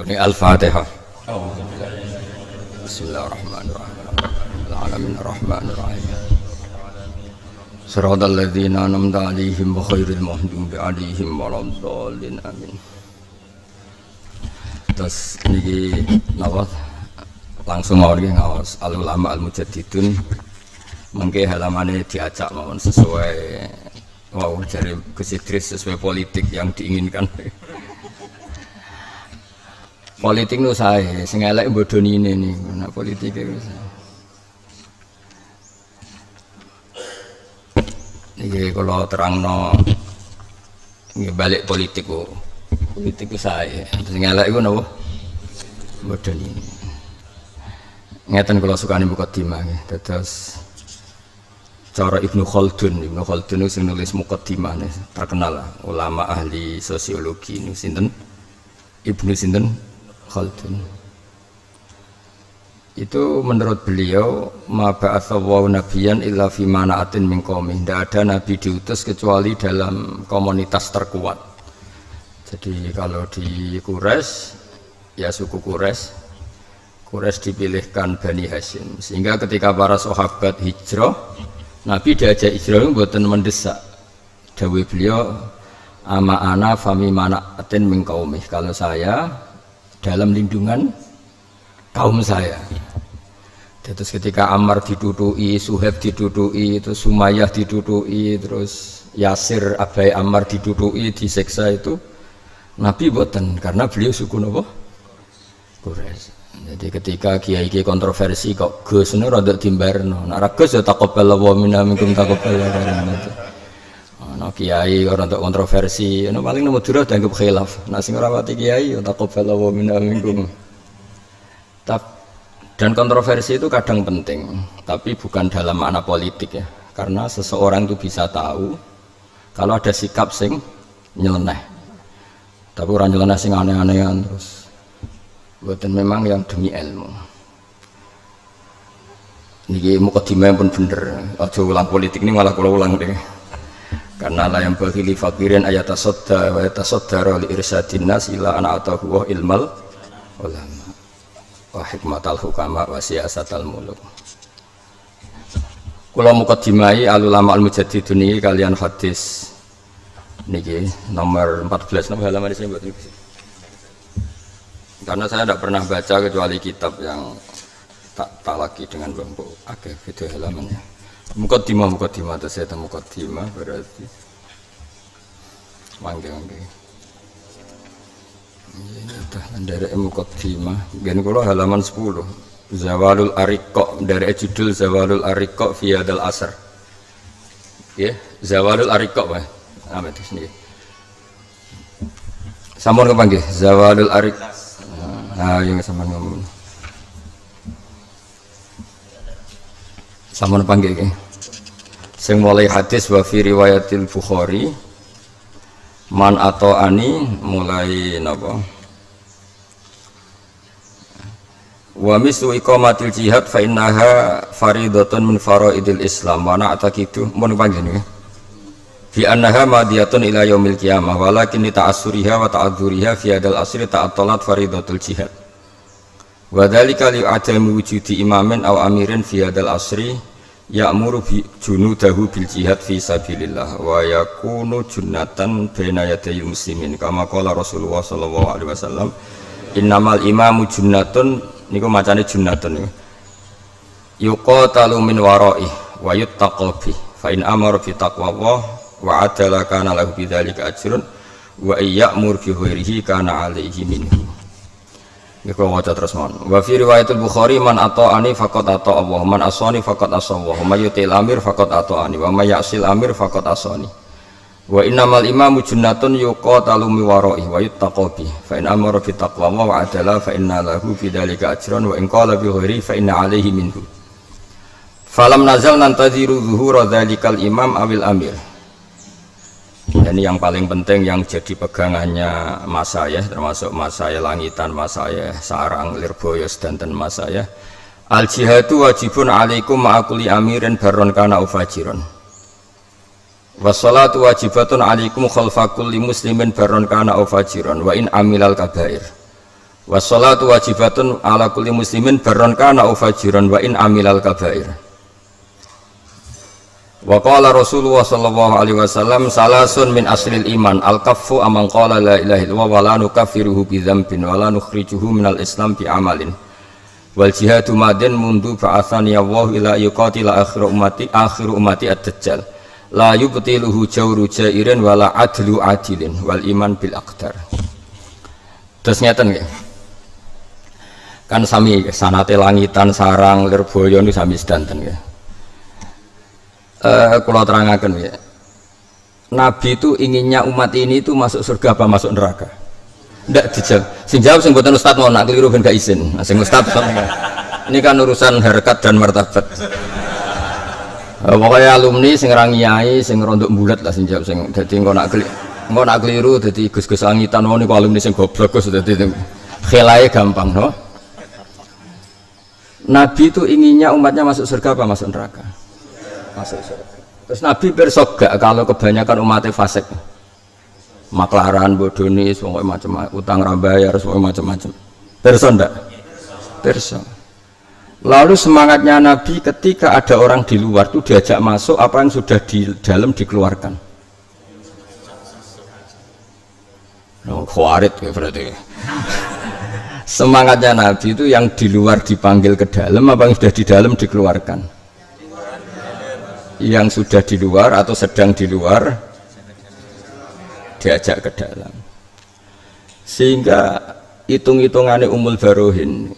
Ini Al-Fatihah. Bismillahirrahmanirrahim. Alamin rahmanirrahim. Shiratal ladzina an'amta 'alaihim ghairil maghdubi 'alaihim waladdallin. Amin. Terus niki napa langsung mawon ngaos al ulama al mujaddidun mengke halamane diacak mawon sesuai jare Gus Idris sesuai politik yang diinginkan. Politik nu sae sing elek bodoni ini nek politik iki. Niki kula terangno nggih balik politik kok. Politik ku sae. Sing elek iku napa? Bodoni. Ngeten kula sukani mukadimah nggih. Dados cara Ibnu Khaldun itu sing nulis mukadimah terkenal ulama ahli sosiologi niku sinten? Ibnu sinten? Khaldun. Itu menurut beliau ma ba'atsallahu nabiyyan illa fi mana'atin min qaumih. Tidak ada nabi diutus kecuali dalam komunitas terkuat. Jadi kalau di Quraisy ya suku Quraisy dipilihkan Bani Hashim. Sehingga ketika para sahabat hijrah, Nabi diajak hijrah itu mboten mendesak. Dawuh beliau ama ana fami mana'atin min qaumih. Kalau saya dalam lindungan kaum saya. Terus ketika Ammar didudui, Suhaib didudui, terus Sumayyah didudui, terus Yasir abai Ammar didudui, disiksa itu Nabi boten karena beliau suku napa? Quraisy. Jadi ketika kiai kontroversi kok Gus niku rada dimbarno. Nek ra Gus ya taqabbalallahu minna minkum taqabbalallahu. Ana kiai ora untuk kontroversi, ana paling nomor dura dianggap khilaf. Nek sing ora pati kiai ya taqabbalallahu minna minkum. Dan kontroversi itu kadang penting, tapi bukan dalam makna politik ya. Karena seseorang itu bisa tahu kalau ada sikap sing nyeleneh. Tapi orang nyeleneh sing aneh-anehan terus. Buatan memang yang demi ilmu. Niki mukadimah pun bener. Aja ulang politik ini malah kula ulang deh. Karena la yang bagi li fakirin ayatasodda wa yatasoddara li irsadin nas ila ana atahu wa ilmal ulama wa hikmatal hukama wa siyasatal muluk. Kula mukadimai al ulama al mujaddidun niki kalian hadis niki nomor 14 nomor halaman ini buat niki. Karena saya tidak pernah baca kecuali kitab yang tak lagi dengan bambu agak video halamannya. Mukadimah itu saya tahu mukadimah berarti mangga. Ini dah dari mukadimah. Gen kula halaman 10. Zawalul Ariqa dari judul Zawalul Ariqa fi hadal asr. Ya, Zawalul Ariqa Pak. Apa itu sini? Sampun kepanggih Zawalul Ariqa. Nah, yang sampean ngomong. Sampun panggih iki. Sing mulai hadis wa fi riwayatil Bukhari man ata'ani mulai napa? Wa mislu iqamatil jihad fa innaha faridatun min faraidil Islam wa na'taqidu mun panggih niki. Fi annaha madiyatun ila yaumil qiyamah walakin li ta'assuriha wa ta'adzuriha fi hadal asri ta'attalat faridatul jihad. Wa dzalika li adami wujudi imamin aw amirin fi hadal asri ya'muru bi junudahu bil jihad fi sabilillah wa yakunu junnatan baina yaday muslimin kama qala Rasulullah sallallahu alaihi wasallam innamal imamu junnatun niku macane junnatun niku yuqatalu min wara'i wa yuttaqu bi fa in amara bi taqwallah wa adala kana lahu bidzalika ajrun wa ya'mur bi ghairihi kana alaihi minhu. Iku waca terus mon. Wa fi riwayatul Bukhari man ata'ani faqad ata'a Allah, man asani faqad asa Allah, may yutil amir faqad ata'ani, wa may ya'sil amir faqad asani. Wa innamal imamu junnatun yuqatalu mi wara'i wa yuttaqu bi. Fa in amara bi taqwa wa adala fa inna lahu bidzalika ajran wa in qala bi ghairi fa inna alaihi minhu. Falam nazal nantaziru zuhura dzalikal imam awil amir. Ini yang paling penting yang jadi pegangannya mas saya, termasuk mas saya Langitan, mas saya Sarang, Lirboyos, dan mas saya. Al jihadu wajibun alaikum ma'akuli amirin baron kana ufajiron. Wassalatu wajibatun alaikum khalfakul li muslimin baron kana ufajiron. Wa in amilal kabair. Wassalatu wajibatun ala kulli muslimin barron kana ufajiran wa in amilal kabair. Wa qala Rasulullah sallallahu alaihi wasallam salasun min aslil iman al-kaffu amman qala la ilaha illallah wa la nukaffiruhu bi dzambin wa la nukhrijuhu minal islam bi amalin wal jihadu madin mundu ba'athani Allah ila yuqatila akhiru ummati ad-dajjal la yubtiluhu jawru jairin wa la adlu adilin wal iman bil aqdar. Terus ngeten nggih. Kan sami sanate langitan sarang lirboyo niku sami sedanten ya. Kula terangaken ya. Nabi itu inginnya umat ini itu masuk surga apa masuk neraka? Ndak dijawab. Sing jawab sing mboten ustaz mau nak keliru ben gak izin. Sing ustaz ini kan urusan harkat dan martabat. Pokoknya alumni sing rangiai sing rondok bulat lah sing jawab sing dadi engko nak keliru dadi gus-gus langitan niku alumni sing goblok Gus dadi khelae gampang no. Nabi itu inginnya umatnya masuk surga apa masuk neraka? Masuk surga. Terus Nabi bersogak kalau kebanyakan umatnya fasik, maklaran, bodoni, semua macam, utang rambayar, semua macam-macam. Perso ndak? Perso. Lalu semangatnya Nabi ketika ada orang di luar itu diajak masuk, apa yang sudah di dalam dikeluarkan. Khawarit ya berarti. Semangatnya Nabi itu yang di luar dipanggil ke dalam apa yang sudah di dalam dikeluarkan? Yang sudah di luar atau sedang di luar diajak ke dalam. Sehingga hitung-hitungannya Ummul Barohin,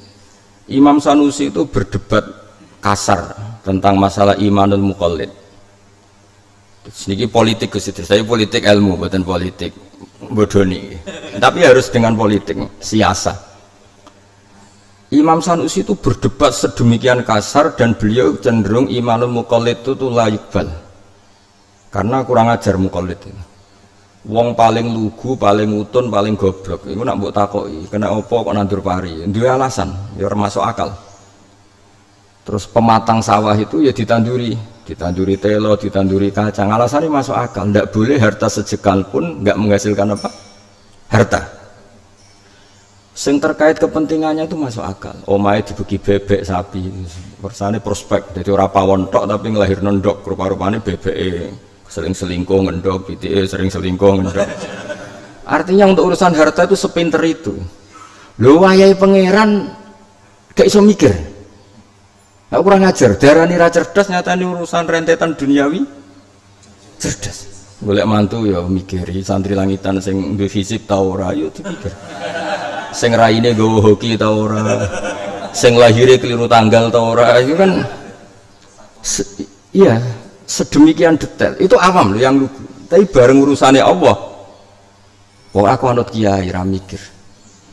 Imam Sanusi itu berdebat kasar tentang masalah imanul muqallid. Sedikit politik ke situ. Saya politik ilmu bukan politik bodoni. Tapi harus dengan politik siasa. Imam Sanusi itu berdebat sedemikian kasar dan beliau cenderung imanul muqallid itu la yuqbal. Karena kurang ajar muqallid itu. Wong paling lugu, paling utun, paling goblok. Iku nak mbok takoki, kena opo kok nandur pari? Duwe alasan, ya masuk akal. Terus pematang sawah itu ya ditanduri telo, ditanduri kacang. Alasannya masuk akal. Ndak boleh harta sejekal pun nggak menghasilkan apa? Harta. Sing terkait kepentingannya itu masuk akal. Omahe dibagi bebek sapi, persane prospek. Jadi ora pawon tok tapi nglahirno ndok, rupa-rupane bebeke sering selingkuh ngendok, pitike sering selingkuh ngendok. Artinya untuk urusan harta itu sepinter itu. Lho wayahe pangeran gak iso mikir. Gak kurang ajar, darani ra cerdas nyatane urusan rentetan duniawi cerdas. Golek mantu ya mikiri santri langitan sing duwe fisik ta ora yo dipikir. Sing raine nggawa hoki ta ora, sing lahire keliru tanggal ta ora, itu kan iya sedemikian detail. Itu awam loh yang lugu. Tapi bareng urusannya Allah, wong aku anut kiai ra mikir.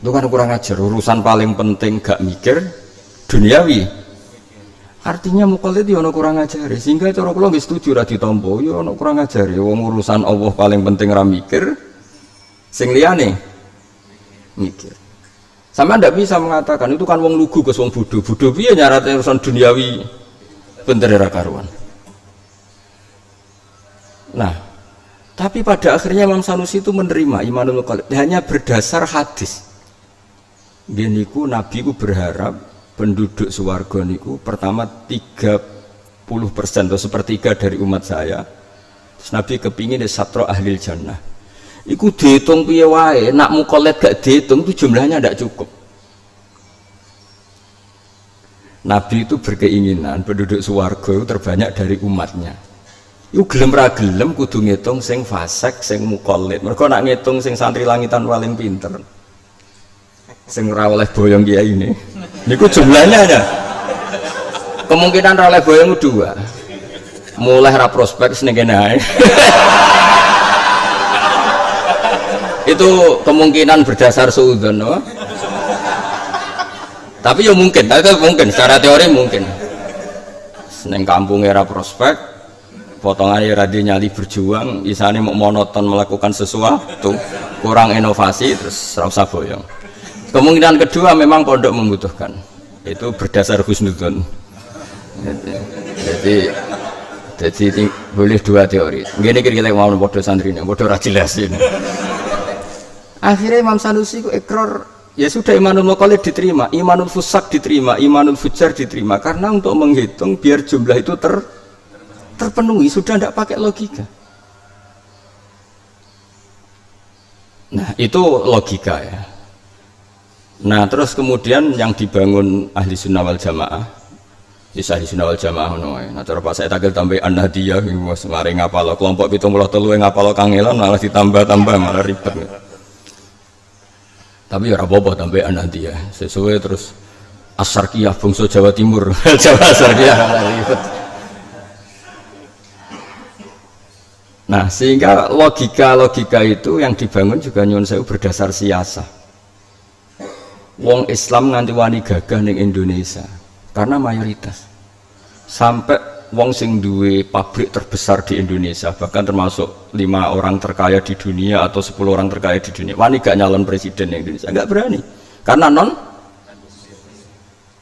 Itu kan kurang ajar. Urusan paling penting gak mikir duniawi. Artinya muqallid yo ono kurang ajar. Sehingga cara kula nggih setuju ra ditampa, yo ono kurang ajar. Wong urusan Allah paling penting ra mikir, sing liyane mikir. Sama ndak bisa mengatakan itu kan wong lugu ke wong bodoh. Bodoh piye nyarat urusan duniawi bener ra karuan. Nah, tapi pada akhirnya Imam Sanusi itu menerima imanul muqallid hanya berdasar hadis. Geniku Nabi ku berharap penduduk swarga niku pertama 30% atau sepertiga dari umat saya. Terus Nabi kepingin di satro ahlil jannah. Iku dihitung piye wae, nak muqallid gak dihitung itu jumlahnya tidak cukup. Nabi itu berkeinginan penduduk swarga itu terbanyak dari umatnya. Iku gelem ra gelem kudu ngitung sing fasik, sing muqallid. Mergo nak ngitung sing santri langitan paling pinter. Sing ora oleh boyong kiai ini. Niku jumlahnya aja. Kemungkinan ra oleh boyong dua. Mulai ra prospek seneng kene ae. Itu kemungkinan berdasar suudzon, no? Tapi ya mungkin, secara teori mungkin. Seneng kampung era prospek, potongan era dia nyali berjuang, isane mau monoton melakukan sesuatu, kurang inovasi, terus rasa boyong. Kemungkinan kedua memang pondok membutuhkan, itu berdasar husnudzon. Jadi boleh dua teori. Gini kira-kira mau bodoh santrinya, bodoh ra jelas ini. Akhirnya Imam Sanusi ku ikrar Ya sudah imanul muqallid diterima, imanul fusak diterima, imanul fujar diterima karena untuk menghitung biar jumlah itu terpenuhi sudah tidak pakai logika. Nah itu logika ya. Nah terus kemudian yang dibangun ahli sunnah wal jamaah, ahli sunnah wal jamaah nah cara pas saya takil tambah an-nadiyah semari ngapalo kelompok 73 ngapalo kangelan malah ditambah-tambah malah ribet. Tapi ya apa-apa tambahan nanti ya sesuai terus As-Syarqiyah bangsa Jawa Timur Jawa As-Syarqiyah. Nah sehingga logika itu yang dibangun juga nyuwun sewu berdasar siasa. Wong Islam nganti wani gagah ning Indonesia karena mayoritas sampai wong sing duwe pabrik terbesar di Indonesia bahkan termasuk 5 orang terkaya di dunia atau 10 orang terkaya di dunia wani gak nyalon presiden di Indonesia, gak berani karena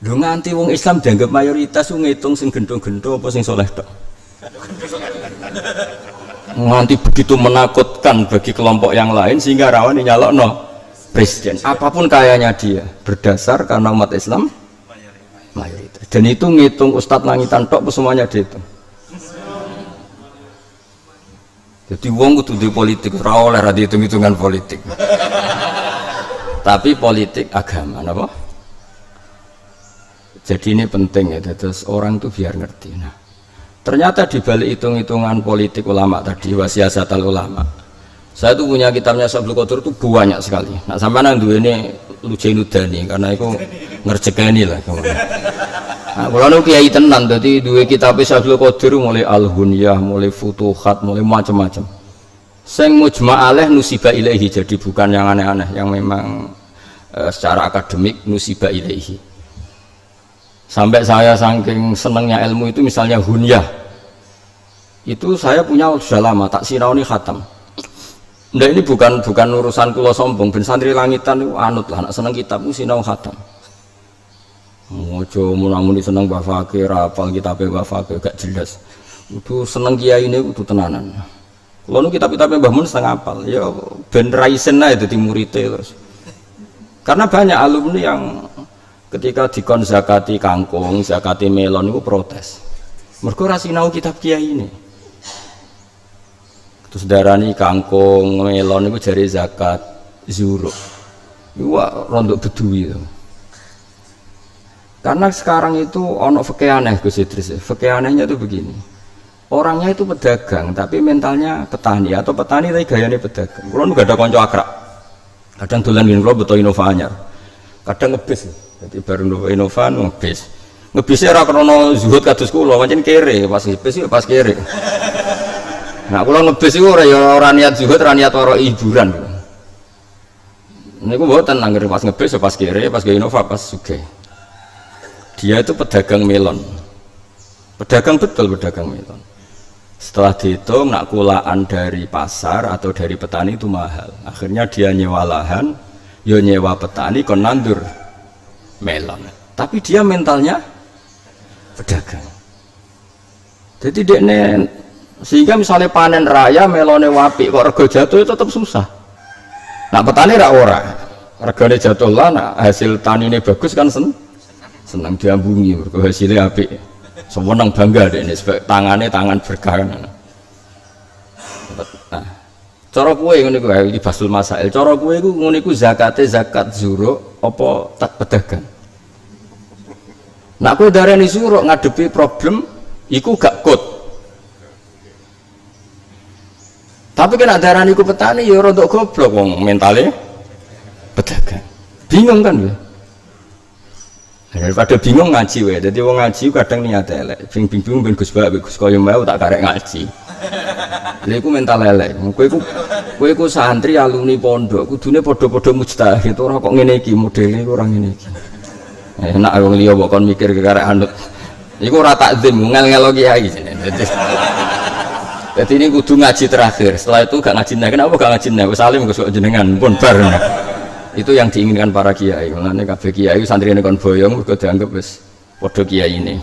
lu nganti wong Islam dianggap mayoritas ngitung sing gendo-gendo apa sing soleh tok nganti begitu menakutkan bagi kelompok yang lain sehingga rawan nyalokno presiden apapun kayanya dia berdasar karena umat Islam mayoritas dan itu ngitung Ustadz Langitan tok semuanya dihitung. Jadi wong kudu di politik ora oleh ra dihitung-hitungan politik. Tapi politik agama napa? Jadi ini penting ya terus orang tuh biar ngerti. Nah, ternyata di balik hitung-hitungan politik ulama tadi wasiasatul ulama. Saya tuh punya kitabnya Sabul Qadir itu banyak sekali. Nah, sampean duwe ini Lujainudani karena itu ngerjekeni lah. Nah, kalau nu kiai tenan, jadi dua kitab Sabul Qadir mulai Al-Hunyah, mulai Futuhat, mulai macam-macam. Sing mujma' alaih nusiba ilaihi, jadi bukan yang aneh-aneh, yang memang secara akademik nusiba ilaihi. Sampai saya saking senengnya ilmu itu, misalnya Hunyah, itu saya punya sudah lama, tak sinauni khatam. Nah ini bukan urusan kula sombong, ben santri langitan itu anut lah, nak seneng kitab itu sinau khatam. Mojo munamuni seneng Mbah Fakir, rapal kitabnya Mbah Fakir gak jelas. Itu seneng kiai ini itu tenanan. Kalau nu kitab-kitabnya Mbah Mun setengah apal, ya ben raisen aja dadi muridé terus. Karena banyak alumni yang ketika dikon zakati kangkung, zakati melon itu protes. Mergo ra sinau kitab kiai ini. Terus darani kangkung, melon itu jari zakat zuruk. Iku rondok bedui itu. Karena sekarang itu ono fikih aneh Gus Idris. Fikih anehnya itu begini. Orangnya itu pedagang tapi mentalnya petani atau petani tapi gayanya pedagang. Kulo nu gak ada kanca akrab. Kadang dolan ngene kulo beto Innova anyar. Kadang ngebis. Jadi baru Innova ngebis. Ngebisnya ora krana zuhud kados kulo, pancen kere, pas ngebis yo pas kere. Nah, kulo ngebis iku ora niat zuhud, ora niat waro hiburan. Niku mboten anggere pas ngebis pas kere, pas gawe Innova pas sugih. Dia itu pedagang melon, pedagang betul pedagang melon. Setelah dihitung nak kulaan dari pasar atau dari petani itu mahal. Akhirnya dia nyewa lahan, yo nyewa petani kon nandur melon. Tapi dia mentalnya pedagang. Jadi dekne sehingga misalnya panen raya melone wapi kok rego jatuh itu tetap susah. Nak petani ora, regane jatuh lah. Nak hasil tanine bagus kan senang diambungi, mergo hasilnya apik. Sewenang bangga deh ini sebab tangannya tangan berkah. Nah, cara kue ngono iku iki basul masail. Cara kue iku ngono iku zakate zakat zuruk apa tak pedagang. Nak kue darani zuruk ngadepi problem iku gak kut. Tapi kena darani iku petani ya rodok goblok wong mentale pedagang. Bingung kan ya? Daripada bingung ngaji wae. Dadi wong ngaji kadang niat elek. Bingung ben Gus Bak, Gus koyo mau tak karek ngaji. Lha iku mental elek. Kowe iku santri alumni pondok, kudune padha-padha mujtahid ora kok ngene iki modele ora ngene iki. Enak wong liya kok kon mikir karek anut. Iku ora takzim, ngel-ngelo kiai jenenge. Dadi ini kudu ngaji terakhir. Setelah itu gak ngaji. Kenapa gak ngaji? Wis alim Gus kok jenengan pun bar. Itu yang diinginkan para kiai. Mulane kabeh kiai santrine kon boyong mergo dianggap wis padha kiai ini.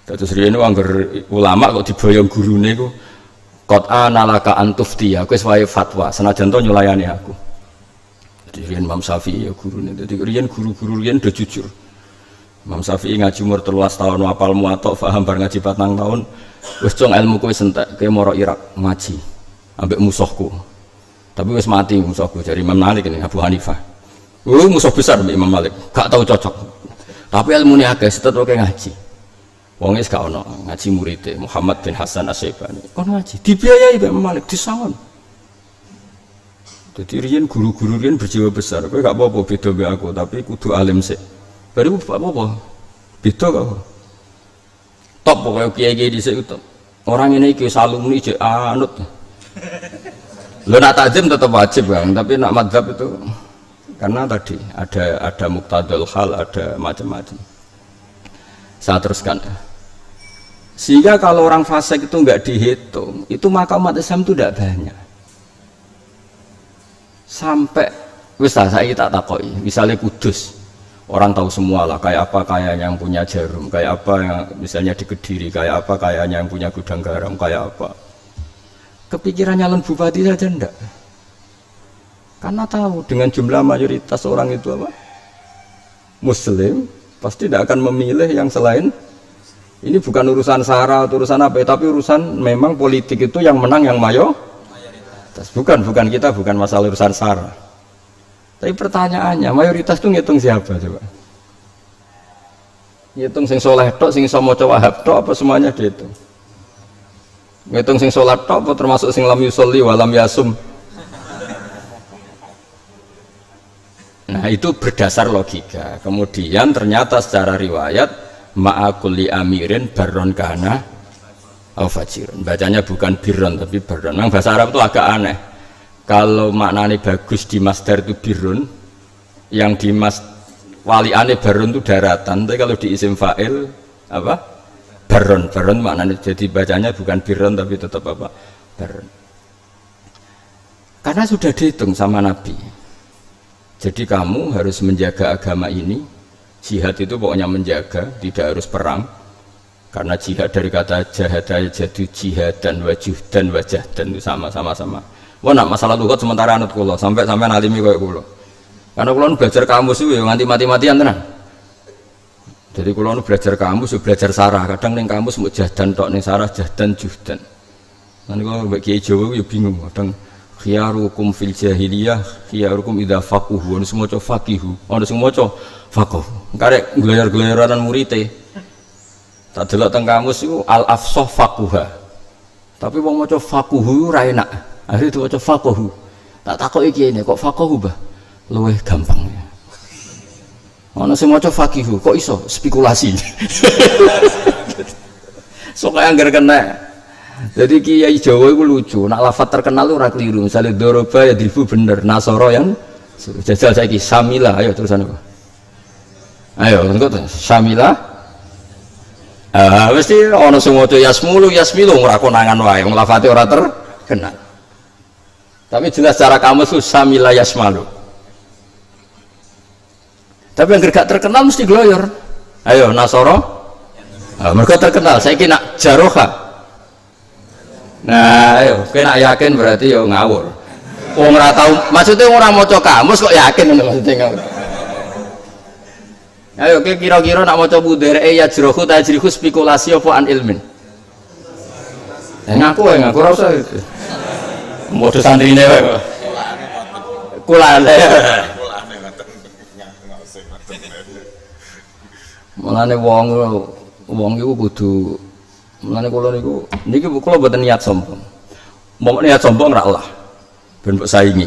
Terus rene angger ulama kok diboyong gurune iku qad analaka antufti. Aku wis wae fatwa senajan to nyulayani aku. Riyen Imam Syafi'i ya gurune. Dadi riyen guru-guru riyen do jujur. Imam Syafi'i ngaji umur 13 tahun wapal muwatta paham bar ngaji 4 tahun. Wis cung ilmuku wis entek ke moro Irak ngaji ambek musuhku. Tapi wis mati musuhku dari Imam Malik ini Abu Hanifah. Musuh besar Imam Malik, gak tahu cocok. Tapi ilmune akeh setet oke ngaji. Wong wis gak ono ngaji muridé Muhammad bin Hasan Asy-Syaibani. Kon ngaji dibiayai Imam Malik disangon. Jadi riyen guru-guru riyen berjiwa besar. Kowe gak apa-apa beda mbek aku, tapi kudu alim sik. Baru apa-apa. Beda kok. Top pokoknya kiai-kiai dhisik top. Orang ini iki alumni jek anut. Lo nak takzim tetap wajib Bang, tapi nak madzhab itu karena tadi ada muqtadul hal, ada macam-macam. Saya teruskan. Sehingga kalau orang fasik itu enggak dihitung, itu maka umat Islam itu tidak banyak. Sampai wis saya tak takoki, misalnya Kudus. Orang tahu semua lah, kayak apa kayaknya yang punya Jarum, kayak apa yang misalnya di Kediri, kayak apa kayaknya yang punya gudang garam, kayak apa. Kepikiran nyalon bupati saja enggak. Karena tahu dengan jumlah mayoritas orang itu apa? Muslim, pasti tidak akan memilih yang selain. Ini bukan urusan sara atau urusan apa, tapi urusan memang politik itu yang menang yang mayoritas. Bukan kita, bukan masalah urusan sara. Tapi pertanyaannya, mayoritas itu ngitung siapa coba? Ngitung sing soleh tok, sing iso maca Wahab tok, apa semuanya dihitung? Ngitung sing sholat tok, apa termasuk sing lam yusolli wa lam yasum? Nah itu berdasar logika. Kemudian ternyata secara riwayat ma'akulli amirin barron kana au fajirun. Bacanya bukan birron tapi barron. Memang bahasa Arab itu agak aneh. Kalau maknanya bagus di masdar itu birrun, yang di waliane barun itu daratan, tapi kalau di isim fa'il apa? Barun maknanya jadi bacanya bukan birrun tapi tetap apa? Barun. Karena sudah dihitung sama Nabi. Jadi kamu harus menjaga agama ini. Jihad itu pokoknya menjaga, tidak harus perang. Karena jihad dari kata jahada jadu jihad dan wajuh dan wajah dan itu sama-sama. Wah nak masalah lugat sementara anut kulo sampai nalimi kayak kulo. Karena kulo belajar kamus itu ya nganti mati-matian tenan. Jadi kulo belajar kamus, belajar sarah. Kadang neng kamus mau jahdan tok neng sarah jahdan juhdan. Nanti kalau bagi Jawa ya bingung. Kadang khiyarukum fil jahiliyah, khiyarukum idza faquhu. Ono semua coba faqihu, ono semua coba faqih. Karek gelar-gelaran murite. Tak delok teng kamus itu al afsah faquha. Tapi wong maca faquhu ra enak. Akhirnya itu wajah fakohu. Tak takut iki ini kok fakohu bah, luwih gampang. Ono sing maca fakihu, kok iso spekulasi. Sok anggar kena. Jadi kiai Jawa itu lucu. Nak lafaz terkenal ora keliru. Misalnya doroba ya dibu bener. Nasoro yang jajal saiki samila. Ayo terusan apa? Ayo engko samila. Mesti ono sing maca yasmulu ora konangan wae. Wong lafate ora terkenal. Tapi jelas cara kamu tuh samila yasmalu. Tapi yang gak terkenal mesti gloyor. Ayo Nasoro. Mereka terkenal. Saya kira Jaroha. Nah, ayo kena yakin berarti yo ngawur. Wong ora tau, maksudnya orang maca kamus kok yakin maksudnya ngawur. Ayo kira-kira nak maca budere ya jrohu tajrihu spekulasi apa an ilmin. Ngaku ora usah itu. Modho santrine wae kok. Kulane. Mulane wong iku kudu mulane kula niku niki kula mboten niat sombong. Mau niat sombong ra Allah. Ben mbok saingi.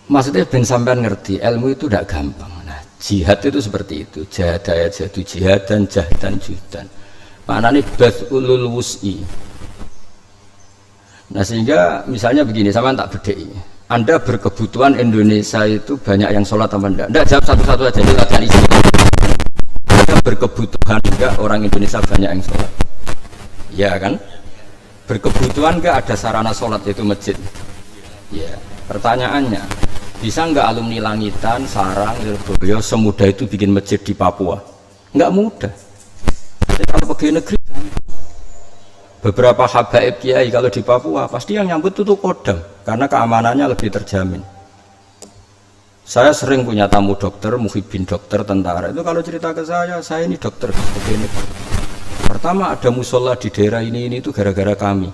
Maksudnya ben sampean ngerti ilmu itu tidak gampang. Nah, jihad itu seperti itu. Jahada jadu jihad dan jahdan juhdan. Maknanya bathulul wus'i. Nah sehingga misalnya begini, sama tak bedai. Anda berkebutuhan Indonesia itu banyak yang sholat apa enggak? Enggak, jawab satu-satu aja, ini latihan isi. Anda berkebutuhan enggak orang Indonesia banyak yang sholat? Ya kan? Berkebutuhan enggak ada sarana sholat itu masjid? Ya, pertanyaannya, bisa enggak alumni Langitan, Sarang, Lirboyo semudah itu bikin masjid di Papua? Enggak mudah. Jadi kalau pegawai negeri beberapa habaib kiai kalau di Papua pasti yang nyambut itu Kodam karena keamanannya lebih terjamin. Saya sering punya tamu dokter, muhibin dokter, tentara itu kalau cerita ke saya ini dokter begini. Pertama ada musola di daerah ini itu gara-gara kami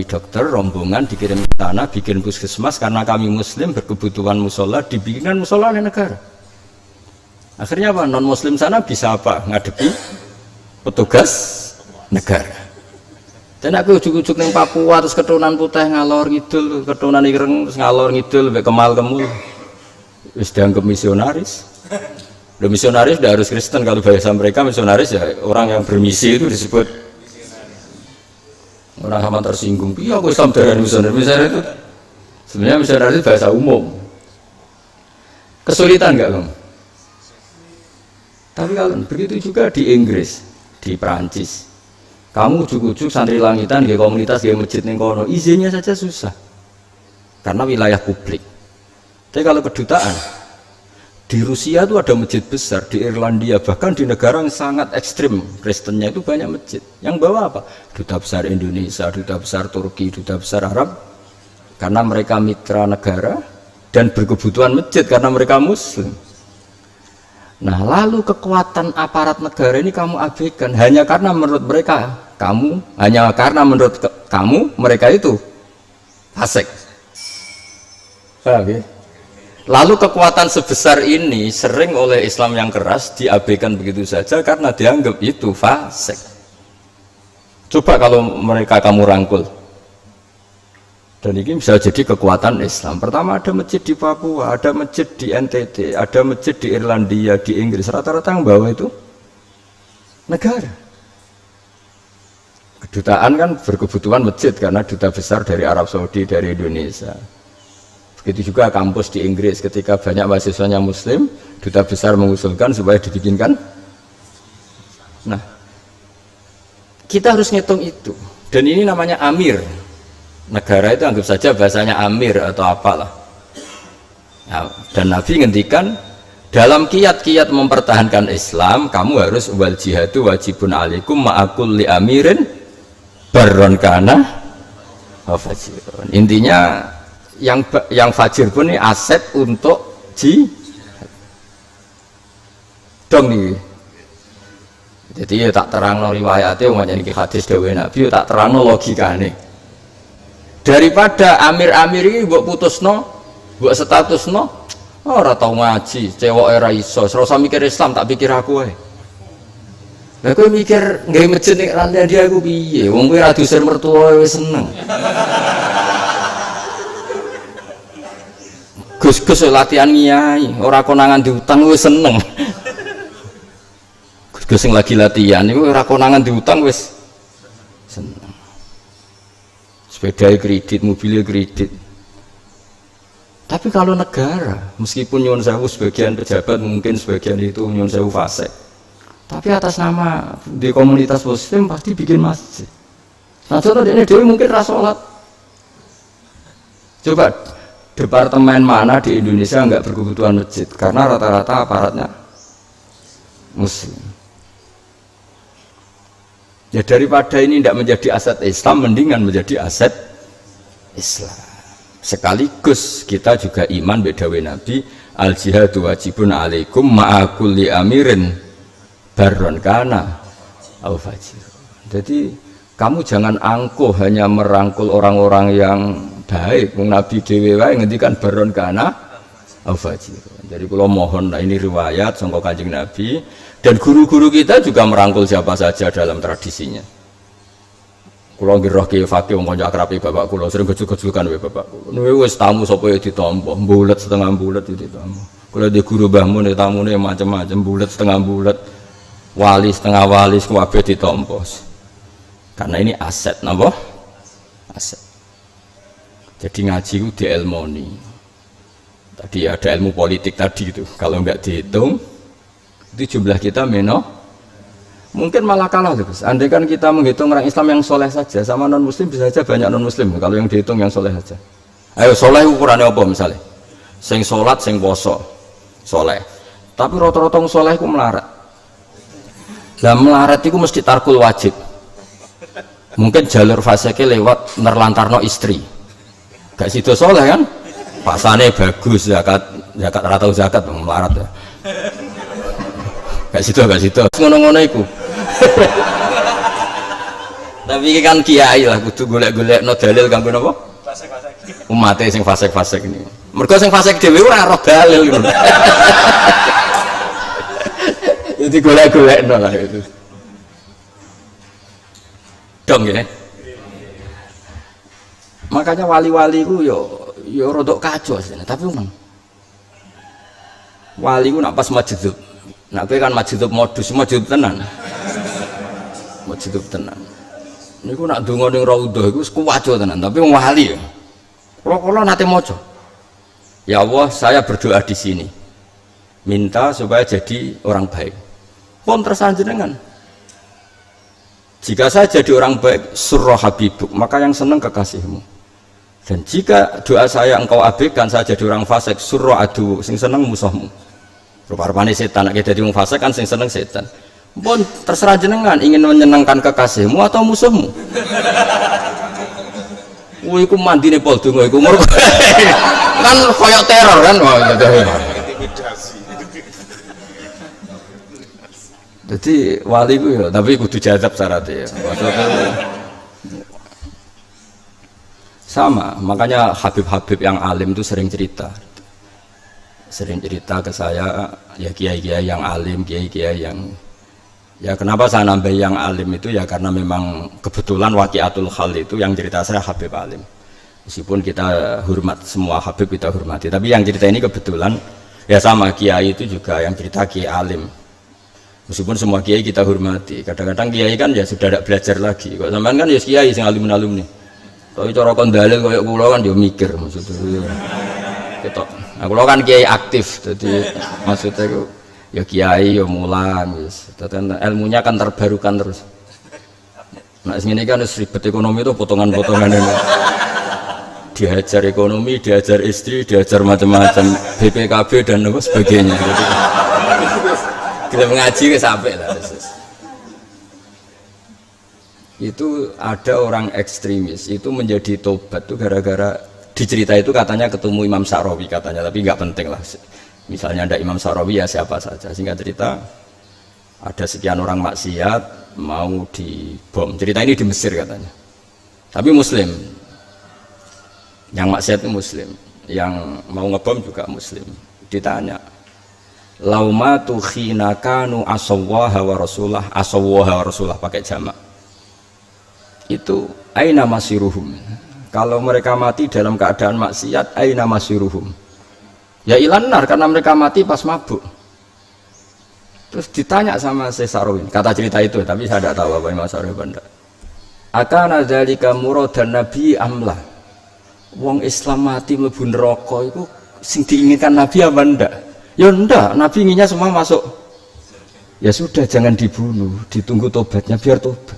dokter rombongan dikirim ke sana bikin puskesmas karena kami muslim berkebutuhan musola dibikinkan musola oleh negara. Akhirnya apa? Non muslim sana bisa apa? Ngadepi petugas negara. Dan aku ujuk-ujuk neng Papua terus keturunan putih ngalor ngidul, keturunan ireng terus ngalor ngidul sampai kemal kemul. Wis dianggap misionaris. Udah misionaris udah harus Kristen, kalau bahasa mereka misionaris ya orang yang bermisi itu disebut orang sama tersinggung. Iya aku Islam dari misionaris. Misionaris itu sebenarnya misionaris itu bahasa umum. Kesulitan enggak, Bang? Tapi kalau begitu juga di Inggris, di Perancis. Kamu ujuk-ujuk santri langitan di komunitas di masjid ning kono, izinnya saja susah. Karena wilayah publik. Tapi kalau kedutaan di Rusia itu ada masjid besar, di Irlandia bahkan di negara yang sangat ekstrim Kristennya itu banyak masjid. Yang bawa apa? Duta besar Indonesia, duta besar Turki, duta besar Arab. Karena mereka mitra negara dan berkebutuhan masjid karena mereka muslim. Nah, lalu kekuatan aparat negara ini kamu abaikan hanya karena menurut mereka mereka itu fasik. Paham ya? Lalu kekuatan sebesar ini sering oleh Islam yang keras diabaikan begitu saja karena dianggap itu fasik. Coba kalau mereka kamu rangkul. Dan ini bisa jadi kekuatan Islam. Pertama ada masjid di Papua, ada masjid di NTT, ada masjid di Irlandia, di Inggris. Rata-rata yang bawa itu negara. Kedutaan kan berkebutuhan masjid karena duta besar dari Arab Saudi, dari Indonesia. Begitu juga kampus di Inggris ketika banyak mahasiswanya Muslim, duta besar mengusulkan supaya dibikinkan. Nah, kita harus ngitung itu. Dan ini namanya amir. Negara itu anggap saja bahasanya amir atau apalah. Nah, dan Nabi ngendikan dalam kiat-kiat mempertahankan Islam, kamu harus wal jihadu wajibun alaikum ma'akul li amirin barron kana fajirun. Intinya yang fajir pun ini aset untuk jihad. Dong nih. Jadi ya tak terangno riwayatnya umpamanya iki hadis dawuh Nabi, tak terangno logikane. Daripada amir-amir ini buat putusno, buat statusno, ora tau ngaji, cewek era iso, serasa mikir Islam tak pikir aku. Lah kowe mikir nggawe masjid ning Irlandia aku piye? Wong kowe ra diusir mertua wis seneng. Gus-gus latihan nyai, ora konangan diutang wis seneng. Gus-gus sing lagi latihan iku ora konangan diutang wis seneng. Sepeda kredit, mobilnya kredit. Tapi kalau negara, meskipun nyuwun sewu sebagian pejabat mungkin sebagian itu nyuwun sewu fasik. Tapi atas nama di komunitas muslim pasti bikin masjid. Nah contoh ini dewi mungkin rasolat. Coba departemen mana di Indonesia nggak berkebutuhan masjid karena rata-rata aparatnya muslim. Ya daripada ini tidak menjadi aset Islam, mendingan menjadi aset Islam. Sekaligus kita juga iman bedawe Nabi, al jihadu wajibun alaikum ma'akul li amirin barron kana au fajir. Jadi kamu jangan angkuh hanya merangkul orang-orang yang baik. Nabi dhewe wae ngendikan barron kana au fajir. Jadi kalau mohon, nah ini riwayat sangka Kanjeng Nabi. Dan guru-guru kita juga merangkul siapa saja dalam tradisinya. Kulo nggih roh ki fakih wong kanca akrabe bapak kulo sering gejul-gejulkan wae bapak kulo. Niku wis tamu sapa ya ditampa, mbulet setengah mbulet itu ditampa. Kulo di guru mbahmu ne tamune macam-macam, mbulet setengah mbulet, wali setengah wali kabeh ditampa. Karena ini aset napa? Aset. Jadi ngaji ku dielmoni. Tadi ada ilmu politik tadi itu. Kalau enggak dihitung itu jumlah kita mungkin malah kalah terus. Andai kan kita menghitung orang Islam yang soleh saja sama non muslim bisa saja banyak non muslim kalau yang dihitung yang soleh saja. Ayo soleh ukurannya apa misalnya? Sing sholat, sing poso, soleh. Tapi rata-rata soleh itu melarat. Lah melarat itu mesti tarkul wajib. Mungkin jalur faseke lewat nerlantarno istri. Gak sido soleh kan? Pasane bagus, zakat ratau zakat melarat ya. Gak sido. Ngono-ngono iku. Tapi kan kiai lah kudu golek-golek no dalil kanggo napa? Fasek-fasek. Umate sing fasek-fasek ini. Mergo sing fasek dhewe ora roh dalil ngono. Jadi golek-golekno lah itu. Dong ya. Makanya wali-wali ku yo rodok kacau asline, tapi memang wali ku nak pas majdub. Nak kowe kan majdub modus, majdub tenan. Majdub tenan. Niku nak donga ning raudhah iku wis kuwaco tenan, tapi wong wali ya. Kula nate maca. Ya Allah, saya berdoa di sini. Minta supaya jadi orang baik. Pun tersanjenengan. Jika saya jadi orang baik, surra habibuk, maka yang senang kekasihmu. Dan jika doa saya engkau abaikan, saya jadi orang fasik, surra adu, sing seneng musuhmu. Rupa-rupanya setan, nek dadi wong fasik kan sing seneng setan. Pun terserah jenengan ingin menyenangkan kekasihmu atau musuhmu. Wih, ku mandi nih pol dungo, iku kan koyok teror kan, intimidasi. Jadi wali ku ya, tapi kudu jadab syaratnya. Sama, makanya Habib-Habib yang alim itu sering cerita ke saya, ya kiai-kiai yang alim, kiai-kiai yang ya kenapa saya nambah yang alim itu ya karena memang kebetulan waqiatul hal itu yang cerita saya Habib alim. Meskipun kita hormat semua Habib kita hormati, tapi yang cerita ini kebetulan ya sama kiai itu juga yang cerita kiai alim. Meskipun semua kiai kita hormati, kadang-kadang kiai kan ya sudah tidak belajar lagi. Kok sampean kan ya kiai sing alim-alim nih. Tapi cara kon dalil koyo kula kan yo mikir maksudnya. Ketok. Nah, kula kan kiai aktif, jadi maksudnya itu ya kiai ya mulang wis. Ilmunya kan terbarukan terus. Nah, ini kan ribet ekonomi itu potongan-potongan ini. Diajar ekonomi, diajar istri, diajar macam-macam, BPKB dan sebagainya. Jadi, kita mengaji ke sampai lah. Itu ada orang ekstremis itu menjadi tobat tuh gara-gara dicerita itu katanya ketemu Imam Sa'rawi katanya, tapi nggak penting lah. Misalnya ada Imam Sa'rawi ya siapa saja. Singkat cerita ada sekian orang maksiat mau dibom. Cerita ini di Mesir katanya. Tapi Muslim. Yang maksiat itu Muslim. Yang mau ngebom juga Muslim. Ditanya, lauma tukhina kanu asawwaha wa rasulah pakai jamak. Itu aina masiruhum. Kalau mereka mati dalam keadaan maksiat, aina masiruhum. Ya ilanar karena mereka mati pas mabuk. Terus ditanya sama Syekh Sa'rawi, kata cerita itu, tapi saya tidak tahu apa Imam Sa'rawi benda. Akana dzalika muradan nabi amlah. Wong Islam mati mlebu neraka itu sing diinginkan Nabi apa ndak? Ya ndak, Nabi inginnya semua masuk. Ya sudah jangan dibunuh, ditunggu tobatnya biar tobat.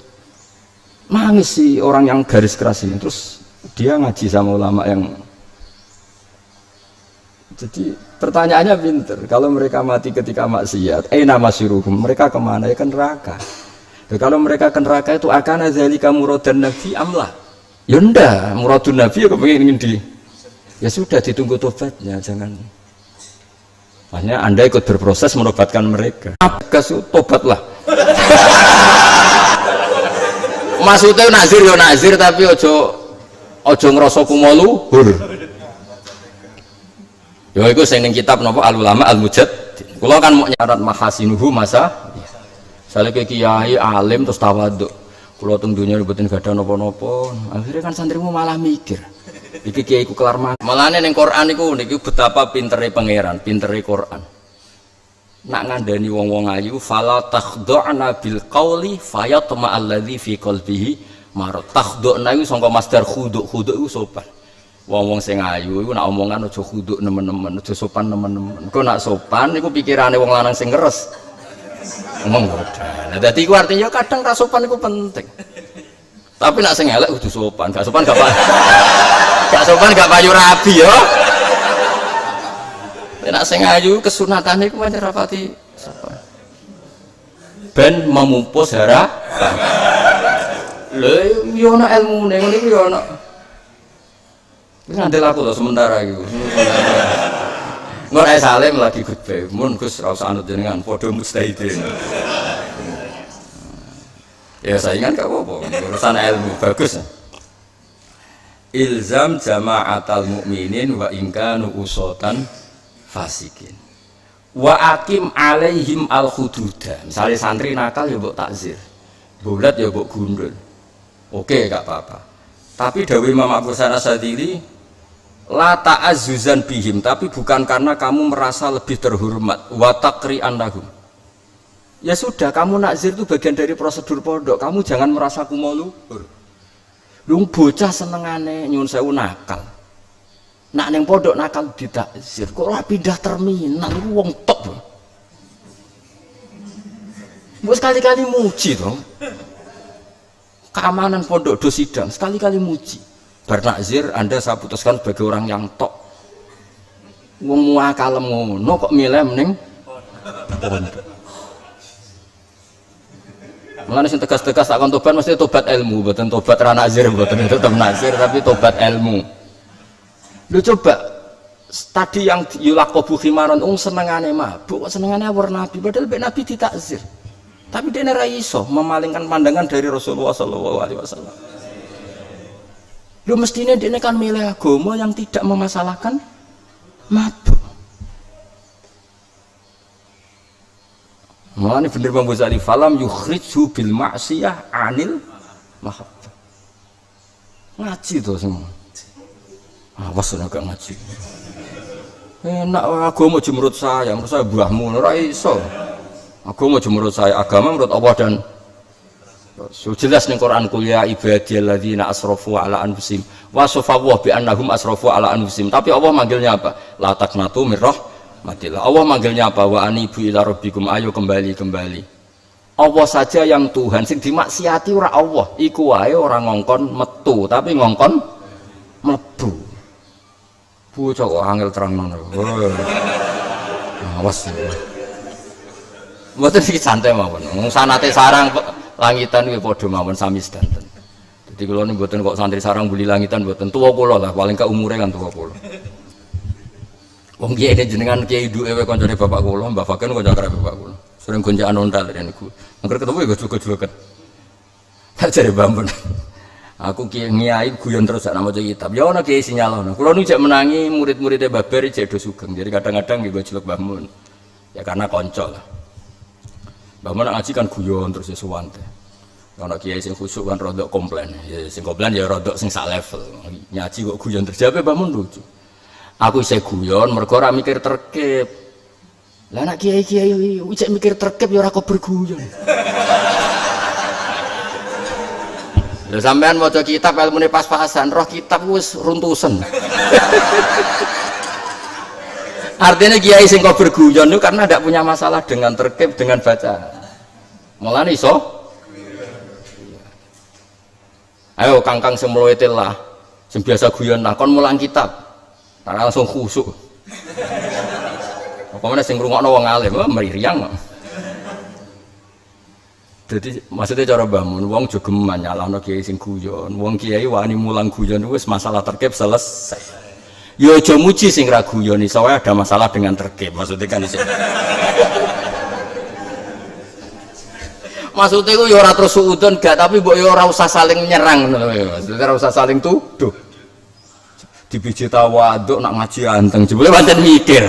Nangis sih orang yang garis keras ini. Terus dia ngaji sama ulama yang jadi pertanyaannya pinter, kalau mereka mati ketika maksiat, aina masiruhum, mereka kemana? Ya ke neraka. Dan kalau mereka ke neraka itu akana dzalika muradan nabi amlah. Ya ndak, muradun nabi ya kepengin di. Ya sudah ditunggu tobatnya, jangan. Makanya Anda ikut berproses menobatkan mereka. Kasu tobatlah. Maksudnya nazir ya nazir tapi ojo ngerasa kumalu hur. Ya itu sing ning kitab napa Al Ulama Al Mujad. Kula kan mau nyarat mahasinuhu masa. Sale kiai alim terus tawaduk. Kula teng dunya mboten gadah napa-napa. Akhirnya kan santrimu malah mikir. Iki kiai ku kelar mangan. Malane ning Quran niku niki betapa pintere pangeran, pintere Quran. Nak ngandani wong-wong ayu fala takhdu'na bil qauli fayatma alladzi fi qalbihi marad. Takhdu'na iku sangka masdar khuduk iku sopan. Wong-wong sing ayu iku nak omongan aja khuduk nemen-nemen, aja sopan nemen-nemen. Kok nak sopan iku pikirane wong lanang sing ngeres. Ngomong bodha. Lah dadi iku artinya kadang ra sopan iku penting. Tapi nak sing elek kudu sopan, gak sopan gak gak sopan gak payu rabi ya. Nek sing ayu kesunatane iku pancen rapati sopan. Ben memupus harapan. Lho yo ana ilmune ngene iki yo ana. Wis ngandel aku to sementara iki. Mun ae salim lagi khutbah, mun Gus ra usah anut jenengan padha mustahidin. Ya saingan gak apa-apa, urusan ilmu bagus. Ilzam jama'atal mukminin wa in kanu usatan fasikin. Wa akim alaihim al-hududa. Misalnya santri nakal ya mbok takzir. Bulat ya mbok gundul. Oke, gak apa-apa. Tapi dawuh Imam Abu Hasan Asyadzili, la ta'azzuzan bihim, tapi bukan karena kamu merasa lebih terhormat, wa taqri'an lahum. Ya sudah, kamu nakzir itu bagian dari prosedur pondok. Kamu jangan merasa kumo luhur. Lu bocah senengane nyuwun sewu nakal. Nak ning pondok nakal ditakzir, kok ora pindah terminal iku wong top. Mbok sekali-kali muji to. Keamanan pondok do sidang, sekali-kali muji. Bar nakzir Anda saya putuskan sebagai orang yang top. Wong muakalem ngono kok milih ning pondok. Mulane sing tegas-tegas tak kon tobat mesti tobat ilmu, mboten tobat ra nakzir, mboten tetep nakzir tapi tobat ilmu. Lho coba tadi yang yulaqabu khimaron senengane mabuk, kok senengane awur Nabi padahal mbek Nabi ditakzir. Tapi dia ora iso memalingkan pandangan dari Rasulullah sallallahu alaihi wasallam. Lho mestine dia kan milih agama yang tidak memasalahkan mabuk. Mulane bener Bang Ghazali falam yukhrijhu bil ma'siyah anil mahabbah. Ngaji to semua. Awas nek gak ngaji. Enak agama menurut saya buahmu ora iso. Agama menurut saya, agama menurut Allah dan so jelas ning Quran kuliah ibadilladzina asrafu ala anfusihim wa safawwa bi annahum asrafu ala anfusihim. Tapi Allah manggilnya apa? La taqnatu mir rahmatillah. Allah manggilnya apa? Wa anibu ila rabbikum, ayo kembali. Allah saja yang Tuhan, sing dimaksiati ora Allah. Iku wae ora ngongkon metu, tapi ngongkon mlebu. Bocah kok angel terangno. Awas. Mboten iki santai mawon. Sanate sarang langitan kuwi padha mawon sami sedanten. Dadi kula niku mboten kok santri sarang buli langitan mboten. Tuwa kula lah, paling ka umure kan tuwa kula. Wong kiai jenengan kiai duwe kancane bapak kula, Mbah Fakir kanca karo bapak kula. Sering gonjakan ontal niku. Angger ketemu ya gojlok-gojloken. Tak jare Mbah. Aku kiai guyon terus sak maca kitab. Ya ana kiai sinyalono. Kula niku jek menangi murid-muridé Mbah Bar jek do sugeng. Jadi kadang-kadang nggih gojlok Mbah Mun. Ya karena kanca lah. Mbah Mun ngaji kan guyon terus suwante. Ana kiai sing khusuk kan rodok komplain. Ya sing komplain ya rodok sing sak level. Ngaji kok guyon terus. Jawabe Mbah Mun lucu. Aku isih guyon mergo ora mikir terkep. Lah nek kiai-kiai iki mikir terkep ya ora kok berguyon. Lha sampean maca kitab ilmune pas-pasan, roh kitab wis runtusen. Artinya kiai sing kok berguyon itu karena tidak punya masalah dengan terkep dengan bacaan. Mulane iso. Ayo kangkang semloetil lah. Sing biasa guyon lah kon mulang kitab. Ora langsung khusuk. Apa meneh sing ngrungokno wong alim, meriang. Jadi maksudnya cara bangun, wong jogeman nyalahno kiai sing guyon, wong kiai wani mulang guyon wis masalah terkep selesai. Yo aja muji sing ra guyon iso wae ada masalah dengan terkep, maksudnya kan iso. Maksudnya ku yo ora terus suudon gak, tapi mbok yo ora usah saling nyerang ngono lho. Maksudnya ora usah saling tuduh. Dibiji tawaduk nak ngaji anteng, jebule pancen mikir.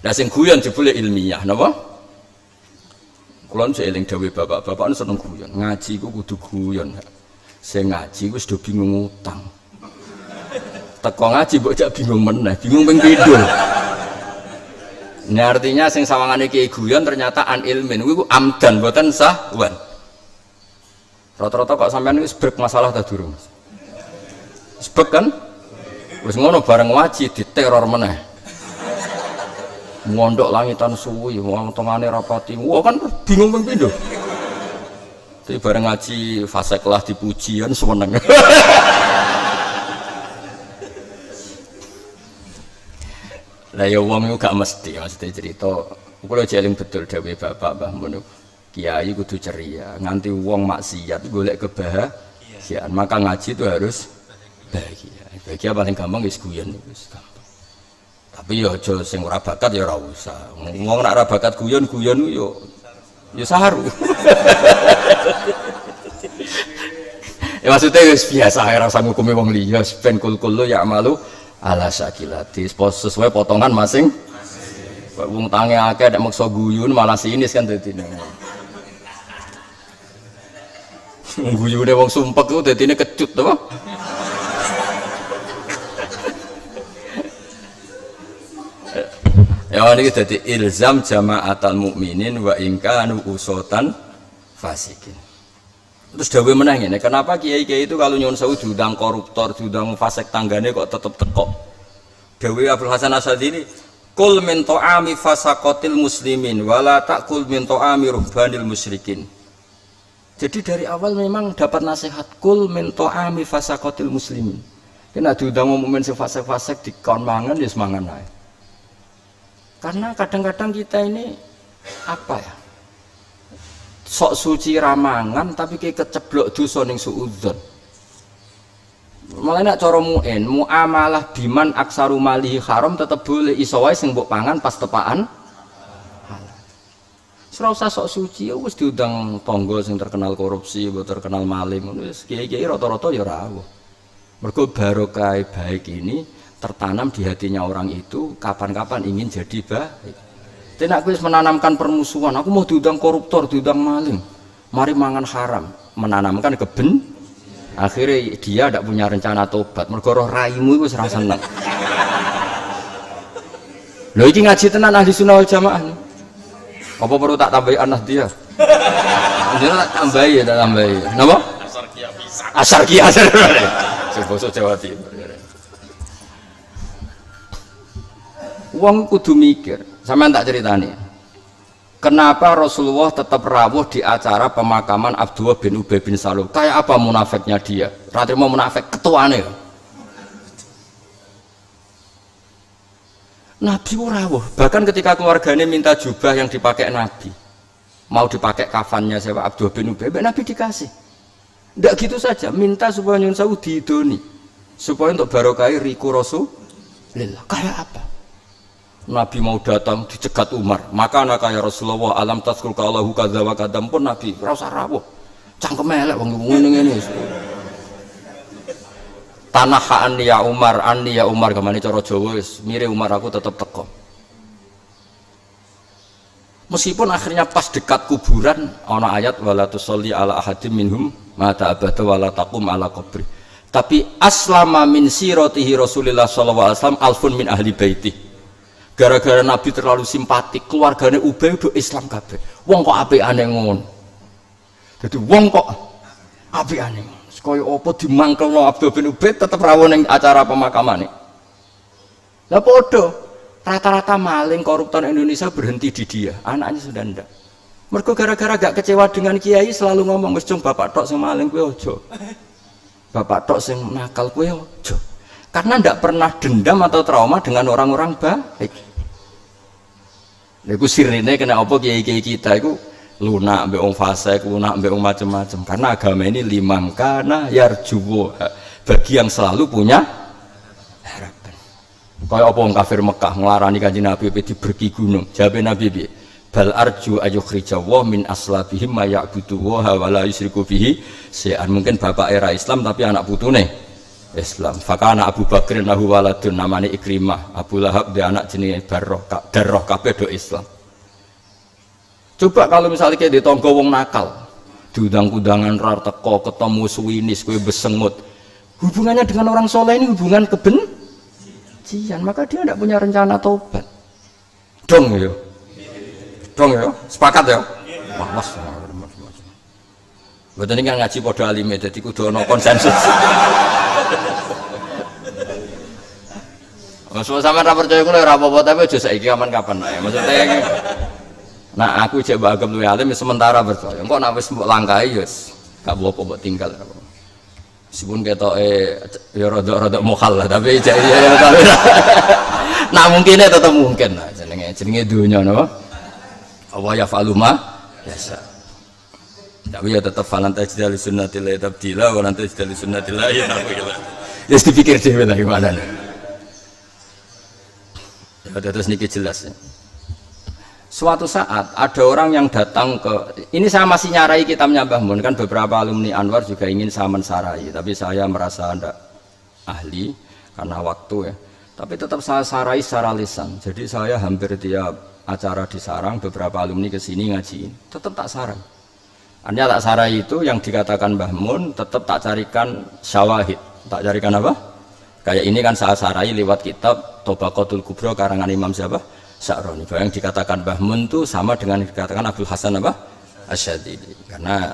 Nah sing guyon jebule ilmiah napa? Kula nu eling dawuh bapak-bapak nu seneng guyon. Ngaji ku kudu guyon. Sing ngaji wis do bingung utang. Teko ngaji mbok jak bingung meneh, bingung ping pindho. Nah artinya sing sawangane kiai guyon ternyata an ilmin kuwi amdan mboten sahwan. Rata-rata kok sampean wis brek masalah ta durung? Wis brek kan? Wis ngono bareng ngaji diteror meneh. Mondok langitan suwi, wong tengane rapati. Wah kan bingung ping pindho. Tapi bareng ngaji fase kelas dipuji kan seneng. Lah ya wong iku gak mesti cerita. Kulo jeling betul dawuh bapak Mbah Mun. Kiai kudu ceria, nganti wong maksiat golek kebahagiaan. Maka ngaji itu harus bahagia. Bahagia paling gampang wis guyon wis gampang. Tapi ya aja sing ora bakat ya ora usah. Wong nek ora bakat guyon yo saru. Ya maksudnya wis biasa ora usah ngukumi wong liya, ben kul-kul ya malu ala sakilati. Sesuai potongan masing. Wong tange akeh nek maksa guyon malah sinis kan dadine. Guyune wong sumpek ku dadine kecut to. Ya ini dadi ilzam jama'atal mukminin wa in kanu usotan fasikin. Terus dawuh meneh ngene, kenapa kiai-kiai itu kalau nyuwun sewu diundang koruptor, diundang fasik tanggane kok tetep teko. Dawuh Abdul Hasan Asyadili, kul min ta'ami fasaqatil muslimin wala ta'kul min ta'ami ruhbanil musyrikin. Jadi dari awal memang dapat nasihat kul min ta'ami fasaqatil muslimin. Kena diundang mukmin sing fasik-fasik dikon mangan ya semangan ae. Karena kadang-kadang kita ini apa ya? Sok suci ramangan tapi kayak keceblok dosa ning suudzon. Malah nek cara muamalah biman aksaru malihi haram tetep boleh iso wae sing mbok pangan pas tepaan. Ora usah sok suci wis diundang tangga sing terkenal korupsi, mbok terkenal maling ngono wis kiai-kiai rata-rata ya ora awuh. Mergo barokah baik ini tertanam di hatinya orang itu kapan-kapan ingin jadi baik. Tidak aku menanamkan permusuhan, aku mau diundang koruptor, diundang maling, mari mangan haram, menanamkan keben. Akhirnya dia tidak punya rencana tobat. Mergo roh raimu itu serasa seneng. Lho iki ngaji tenan ahli sunnah wal jamaah. Apa perlu tak tambahi anak dia? Jangan tak tambahi ya, tak tambahi. Napa? Asar kia bisa. Sebosok Jawa Timur. Wong kudu mikir, sampean tak ceritani. Kenapa Rasulullah tetap rawuh di acara pemakaman Abdullah bin Ubay bin Salul? Kayak apa munafiknya dia? Ratri mau munafik ketuane. Nabi rawuh, bahkan ketika keluarganya minta jubah yang dipakai Nabi, mau dipakai kafannya siapa Abdullah bin Ubay, Nabi dikasih. Tidak gitu saja, minta supaya nyun sewu diidoni, supaya untuk barokai riku Rasulullah. Kayak apa? Nabi mau datang dicegat Umar, maka anak ya Rasulullah alam taskur Allahu kadza wa kadam pun Nabi rasa rawuh cangkem elek wong ngene-ngene tanah anni ya Umar kemana cara Jawa wis mire Umar aku tetep teko. Meskipun akhirnya pas dekat kuburan ana ayat wala tusolli ala ahadim minhum mata abada wala taqum ala qabri, tapi aslama min siratihi Rasulullah sallallahu alaihi wasallam alfun min ahli baiti. Gara-gara Nabi terlalu simpatik, keluarganya Ubay udah Islam kabeh. Wong kok apikane ngono. Jadi wong kok apikane ngono. Kaya apa dimangkelno Abdul bin Ubay tetep rawuh ning acara pemakamane. Lah padha rata-rata maling koruptor Indonesia berhenti di dia, anaknya sudah ndak. Mergo gara-gara gak kecewa dengan kiai selalu ngomong wis cung bapak tok sing maling kowe aja. Bapak tok sing nakal kowe aja. Karena ndak pernah dendam atau trauma dengan orang-orang baik. Iku sirine kena apa kiai-kiai kita iku lunak mbek wong fasik, lunak mbek wong macam-macam. Karena agama ini limangkana yarjuwa, bagi yang selalu punya harapan. Kaya apa wong kafir Mekah nglarani Kanjeng Nabi diberki gunung. Jawabe Nabi piye? Bal arju ayukhrijawa min aslabihim ma ya'budu wa la yusyriku bihi syai'an. Mungkin bapak era Islam tapi anak putune Islam. Fakana Abu Bakr nahu waladun namanya Ikrimah. Abu Lahab dia anak jenis Darroh kabeh do Islam. Coba kalau misalnya kayak di tonggo wong nakal, diundang-undangan rar teko ketemu suwinis kue besengut, hubungannya dengan orang soleh ini hubungan kebencian, maka dia tidak punya rencana taubat. Dong ya, sepakat ya. Wah mas, buat ini kan ngaji podo alime, jadi kudu ono konsensus. Maksudnya sama ra percaya kulo ora apa-apa tapi aja saiki kapan-kapan ae. Maksudnya nah aku cek bagem luwe alim sementara percaya. Engko nek wis mbok langkahi ya gak apa-apa mbok tinggal. Meskipun ketoke ya rada-rada mukhal lah tapi cek ya Nah mungkinnya tetap mungkin lah jenenge dunia napa Allah ya faluma biasa tapi ya tetap falanta jidali sunnatillah tabdila wa nanti jidali sunnatillah ya apa gitu ya dipikir dhewe lah gimana nih ya terus niki jelas ya. Suatu saat ada orang yang datang ke ini saya masih nyarai kitabnya Mbah Mun kan beberapa alumni Anwar juga ingin saya mensarai tapi saya merasa tidak ahli karena waktu ya tapi tetap saya sarai secara lisan jadi saya hampir tiap acara di sarang beberapa alumni kesini ngaji tetap tak sarai artinya tak sarai itu yang dikatakan Mbah Mun tetap tak carikan syawahid tak carikan apa kayak ini kan saya sarai lewat kitab Tobaqatul Kubra karangan Imam siapa Sa'roni yang dikatakan Mbah Mun itu sama dengan dikatakan Abdul Hasan apa Asyadili karena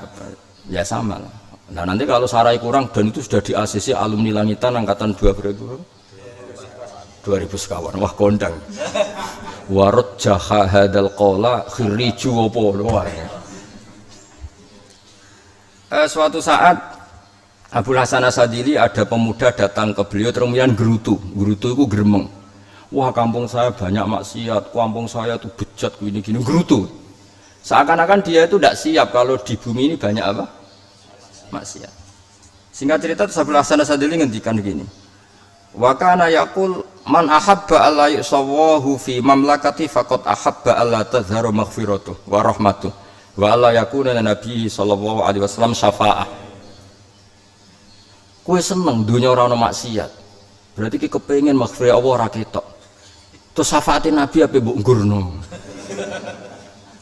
ya sama lah. Nah nanti kalau sarai kurang dan itu sudah di ACC alumni langitan angkatan 2000 sekawan wah kondang warot jaha hadal qola khiriju opo suatu saat Abdul Hasan Asyadili ada pemuda datang ke beliau kemudian gerutu itu geremeng wah kampung saya banyak maksiat kampung saya tuh bejat gini-gini gerutu seakan-akan dia itu tidak siap kalau di bumi ini banyak apa maksiat singkat cerita Abdul Hasan Asyadili ngendikan gini wa kana yaqul man ahabba alla yusawahu fi mamlakati faqad ahabba alla tadhharu maghfiratuh wa rahmatuh wa alla yakuna nabi sallallahu alaihi wasallam syafa'ah kowe seneng dunia ora ono maksiat berarti ki kepengin maghfirah Allah ora ketok terus syafaate nabi ape mbok ngurno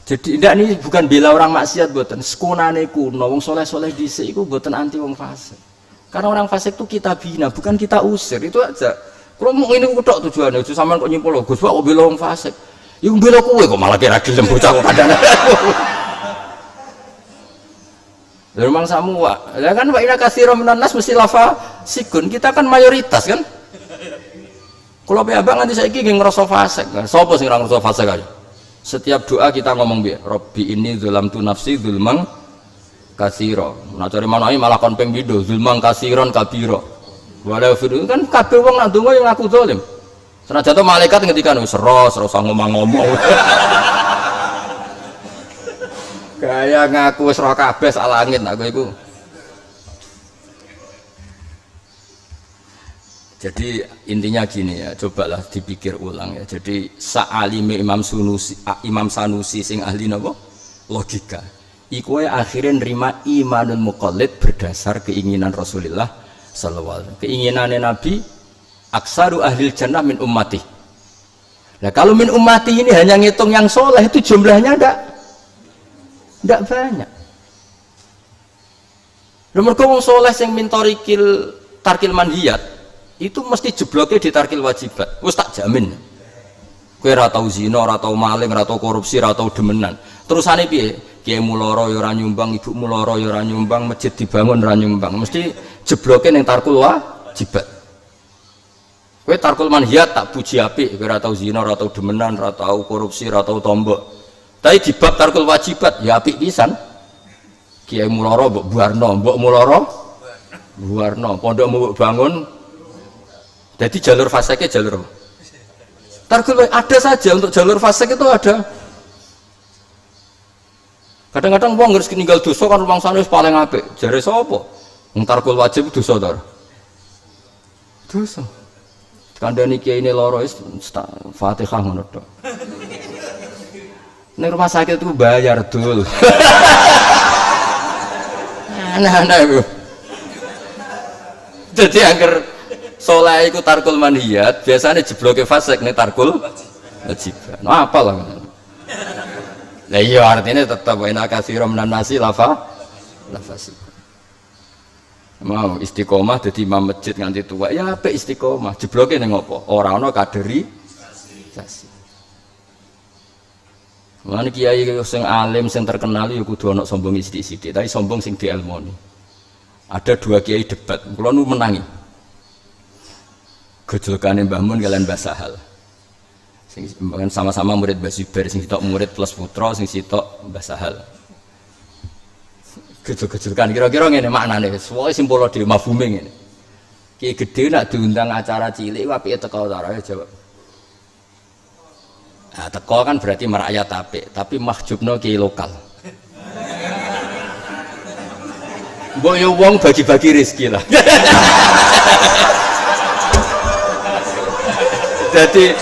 jadi ndak ini bukan bela orang maksiat mboten sekunane kuno wong soleh-soleh dhisik iku mboten anti wong fasik karena orang fasik itu kita bina bukan kita usir itu aja kalau mau ini kutok tujuannya itu sampean kok nyimpul Gus kok bela wong fasik iku bela kowe kok malah kira gelem bocah kok kadang lha memang samua ya kan wa ina katsira minan nas mesti lafa sikun kita kan mayoritas kan kalau abang nanti saiki nggih ngrasa fasik sapa sing ora ngrasa fasik aja setiap doa kita ngomong biar Robbi ini zulamtu nafsi zulmang kasiro nah cari manai malah kon ping pindho zulmang kasiron kabiro walau firu kan kabeh wong nak donga yang ngaku zalim senajan to malaikat ngendikan wis ora usah ngomong-ngomong gaya ngaku wis ora kabeh sak langit aku iku jadi intinya gini ya cobalah dipikir ulang ya jadi sa'alime Imam Sanusi sing ahli napa logika iku akhirnya nerima imanun muqallid berdasar keinginan Rasulullah sallallahu alaihi wasallam keinginannya Nabi aksaru ahlil jannah min ummati nah kalau min ummati ini hanya ngitung yang soleh itu jumlahnya enggak banyak nomor wong soleh yang min tarkil manhiyat itu mesti jebloknya di tarkil wajibat wis tak jamin kowe ora tau zina ora tau maling ora tau korupsi ora tau demenan terusane piye kiai muloro ya ora nyumbang ibu muloro ya ora nyumbang masjid dibangun ora nyumbang mesti jebloknya ning tarkul wajibat kowe tarkul manhiyat tak puji apik kowe ora tau zina ora tau demenan ora tau korupsi ora tau tombok tapi di bab tarkul wajibat ya apik pisan kiai muloro mbok buarno mbok muloro buarno pondok mbok bangun jadi jalur faseke jalur tarkul ada saja untuk jalur fasek itu ada kadang-kadang wong harus ninggal dosa kan rumang sana paling apik jare sapa wong tarkul wajib dosa to dosa kandhane kiai ini loro wis Fatihah ngono tok ning rumah sakit itu bayar dul nah iku jadi angger soleh iku tarkul manhiyat biasanya jebloke fasik nih tarkul wajiban nah apalah lah iya artinya tetap ina katsira minan nasi lafa sih mau istiqomah jadi imam masjid nganti tua ya apik istiqomah jebloke ning apa ora ana kaderisasi mana kiai sing alim sing terkenal ya kudu ana sombong sithik-sithik tapi sombong sing dielmoni ada dua kiai debat kula nu menangi gejolakane Mbah Mun kalian Mbah Sahal sing sama-sama murid Mbah Zubair sing sitok murid plus putra sing sitok Mbah Sahal gejol-gejolkan kira-kira ngene maknane wae simpolo dhewe mafhume ngene ki gedhe nak diundang acara cilik apike teko ora jawab Nah, teko kan berarti merakyat apik, tapi mahjubno kiai lokal. Mbok yo wong bagi-bagi rezeki lah. Jadi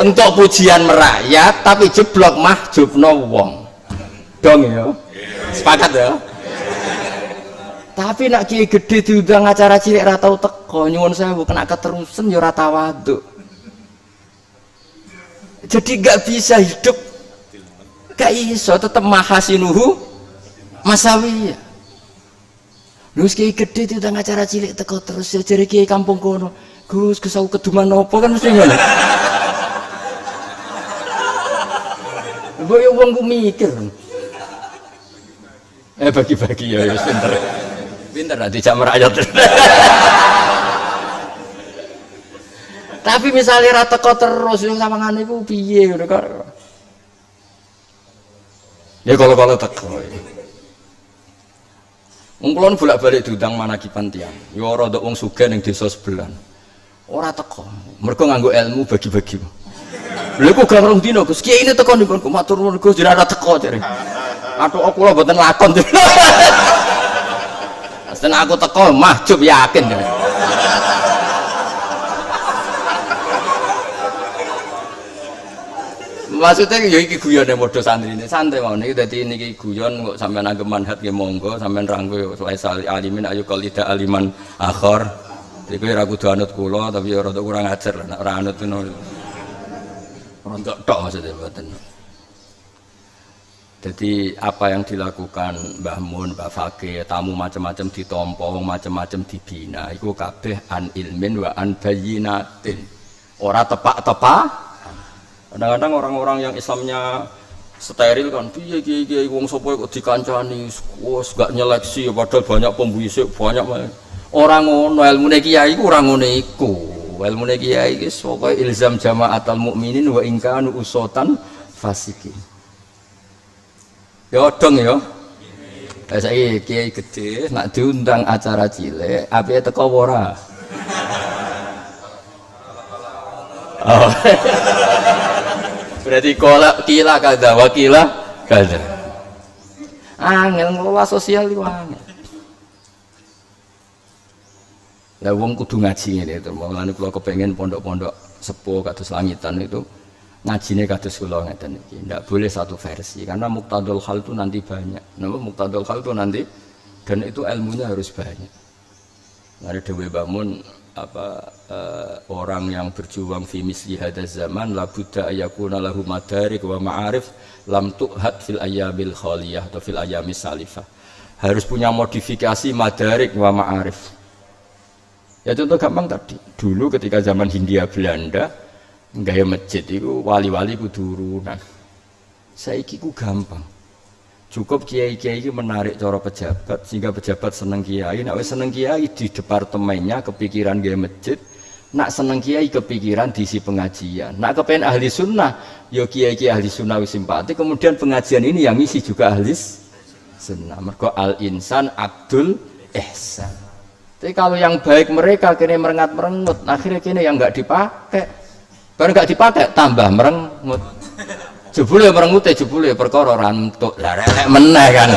untuk pujian merakyat tapi jeblok mahjubno wong. Dong ya. Sepakat ya. Tapi nak kiai gede diundang acara cilik ra tau teko, nyuwun sewu kena keterusan ya ora tawaduk. Jadi gak bisa hidup gak iso, tetep mahasinuhu masawi. Lu kiai gede diundang acara cilik teko terus ya jare kiai kampung kono. Gus kesau keduman apa kan mesti ngono. Mbok yo wong ku mikir. Bagi-bagi ya pinter. Pinter nanti jam rakyat. Tapi misalnya rata teko terus yang samangane iku piye ngono kok. Ya kalau teko. Wong kula bolak-balik diundang manakipan tiyang. Ya ora nduk wong sugih ning desa sebelah. Ora teko. Mergo nganggo ilmu bagi-bagi. Lha kok gak rong dina Gus. Kiai ini teko niku matur nuwun Gus jenengan ora teko jare. Aduh kula mboten lakon. Sen aku teko mahjub yakin. Maksudnya ya iki guyon yang modho santrine santai mau niki dadi niki guyon kok sampean anggap manhat nggih monggo sampean ranggo wae alimin ayu qalida aliman akhir. Iku ora kudu anut kula tapi ora kurang ajar lah nek ora anut ngono. Rontok tok maksudnya mboten. Jadi apa yang dilakukan Mbah Mun, Mbah Fakih, tamu macam-macam ditompo, macam-macam dibina, itu kabeh an ilmin wa an bayyinatin. Ora tepak-tepak. Kadang-kadang orang-orang yang Islamnya steril kan, piye kiai wong sapa kok dikancani, wis gak nyeleksi padahal banyak pembisik, banyak orang ngono ilmune kiai iku ora ngono iku. Ilmune kiai iki pokoke ilzam jamaatul mukminin wa in kanu usatan fasikin. Ya dong ya. Saiki kiai gede nak diundang acara cilik, apike teko ora? Oh. Berarti kila kada wakila kada. Angel ngelola sosial itu angel. Lah wong kudu ngaji ngene to. Mulane kula kepengin pondok-pondok sepuh kados langitan itu ngajine kados kula ngeten iki. Ndak boleh satu versi karena muqtadul hal itu nanti banyak. Napa muqtadul hal itu nanti dan itu ilmunya harus banyak. Ada dewe bangun orang yang berjuang fi misli hadaz zaman la budda ayakuna lahu madarik wa ma'arif lam tu'had fil ayyamil khaliyah atau fil ayyamis salifah. Harus punya modifikasi madarik wa ma'arif. Ya contoh gampang tadi. Dulu ketika zaman Hindia Belanda gaya masjid itu wali-wali kudu urunan. Saiki ku gampang. Cukup kiai-kiai itu menarik cara pejabat sehingga pejabat seneng kiai. Nak wis seneng kiai di departemennya kepikiran gaya masjid. Nak seneng kiai kepikiran diisi pengajian. Nak kepengen ahli sunnah, yo kiai-kiai ahli sunnah wis simpati. Kemudian pengajian ini yang isi juga ahli sunnah. Mergo al insan abdul ihsan. Tapi kalau yang baik mereka kini merengat-merengut, akhirnya kini yang nggak dipakai. Baru nggak dipakai tambah merengut. Jebule merengute jebule perkara ora entuk. Lah rek meneh kan.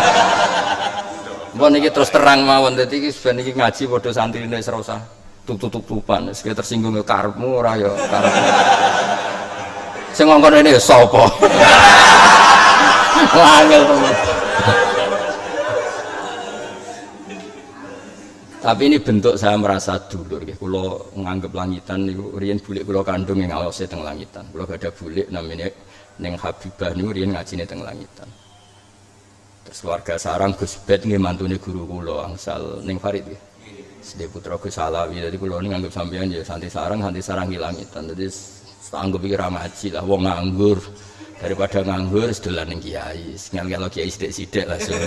Mbon iki terus terang mawon dadi iki ben iki ngaji padha santrine wis ora usah tutup-tutupan. Wis tersinggung karepmu ora ya karepmu. Sing ngongkon ini sapa? Wangel temen. Tapi ini bentuk saya merasa dulur nggih. Kula nganggep langitan niku riyen bulik kula kandung ing awase teng langitan. Kula gadah bulik namine ning Habibah niku riyen ngajine teng langitan. Terus keluarga sarang Gus Bet nggih mantune guru kula angsal ning Farid nggih. Sedhe putra Gus Alawi. Dadi kula niku nganggep sampeyan ya santi sarang ki langitan. Dadi anggap iki ra ngaji lah wong nganggur. Daripada nganggur sedolan ning kiai. Ngel-ngelo kiai sithik-sithik langsung.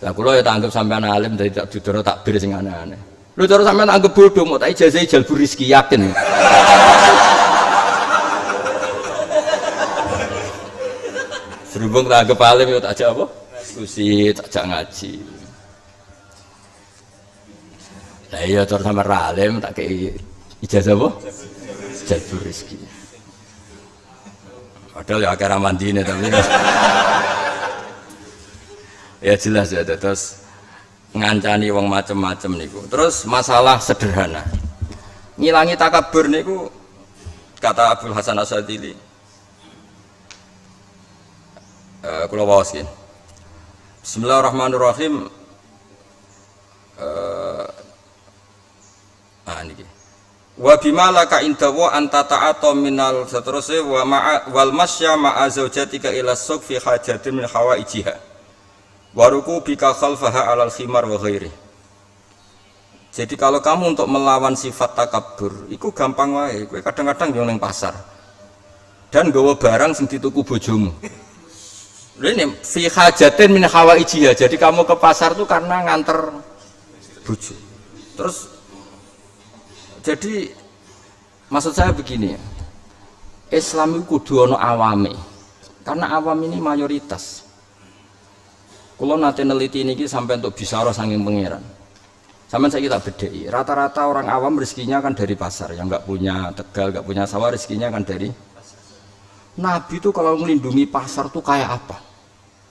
Lah kula ya tak anggap sampean alim dadi tak dudoro takbir sing aneh-aneh. Lho cara sampean anggap bodoh mau tak ijazah jalbur rezeki yakin. Serubung tak anggap alim ya tak ajak apa? Diskusi, tak ajak ngaji. Lah iya cara sampean alim tak kei ijazah apa? Jalbur rezeki. Padahal ya akhirnya mandi ini tapi ya jelas ya terus ngancani wong macem-macem niku. Terus masalah sederhana. Ngilangi takabur niku kata Abdul Hasan Asyadzili. Kula waos iki. Bismillahirrahmanirrahim. Niki. Wa bima laka indawa anta ta'ata minal satruse wa wal masya ma'a zaujatika ila suq fi hajatin min hawaijiha. Wa rukubika khalfaha 'alal khimar wa ghairi. Jadi kalau kamu untuk melawan sifat takabur, itu gampang wae. Kowe kadang-kadang yo ning pasar. Dan nggawa barang sing dituku bojomu. Ini fi hajatin min hawaijiha. Jadi kamu ke pasar tuh karena nganter bojo. Terus jadi maksud saya begini ya, Islam itu kudu ono awame, karena awam ini mayoritas. Kalau nanti neliti ini sampai untuk bicara saking pangeran, sampai saya kita bedai. Rata-rata orang awam rezekinya kan dari pasar, yang nggak punya tegal, nggak punya sawah rezekinya kan dari. Nabi itu kalau melindungi pasar tuh kayak apa?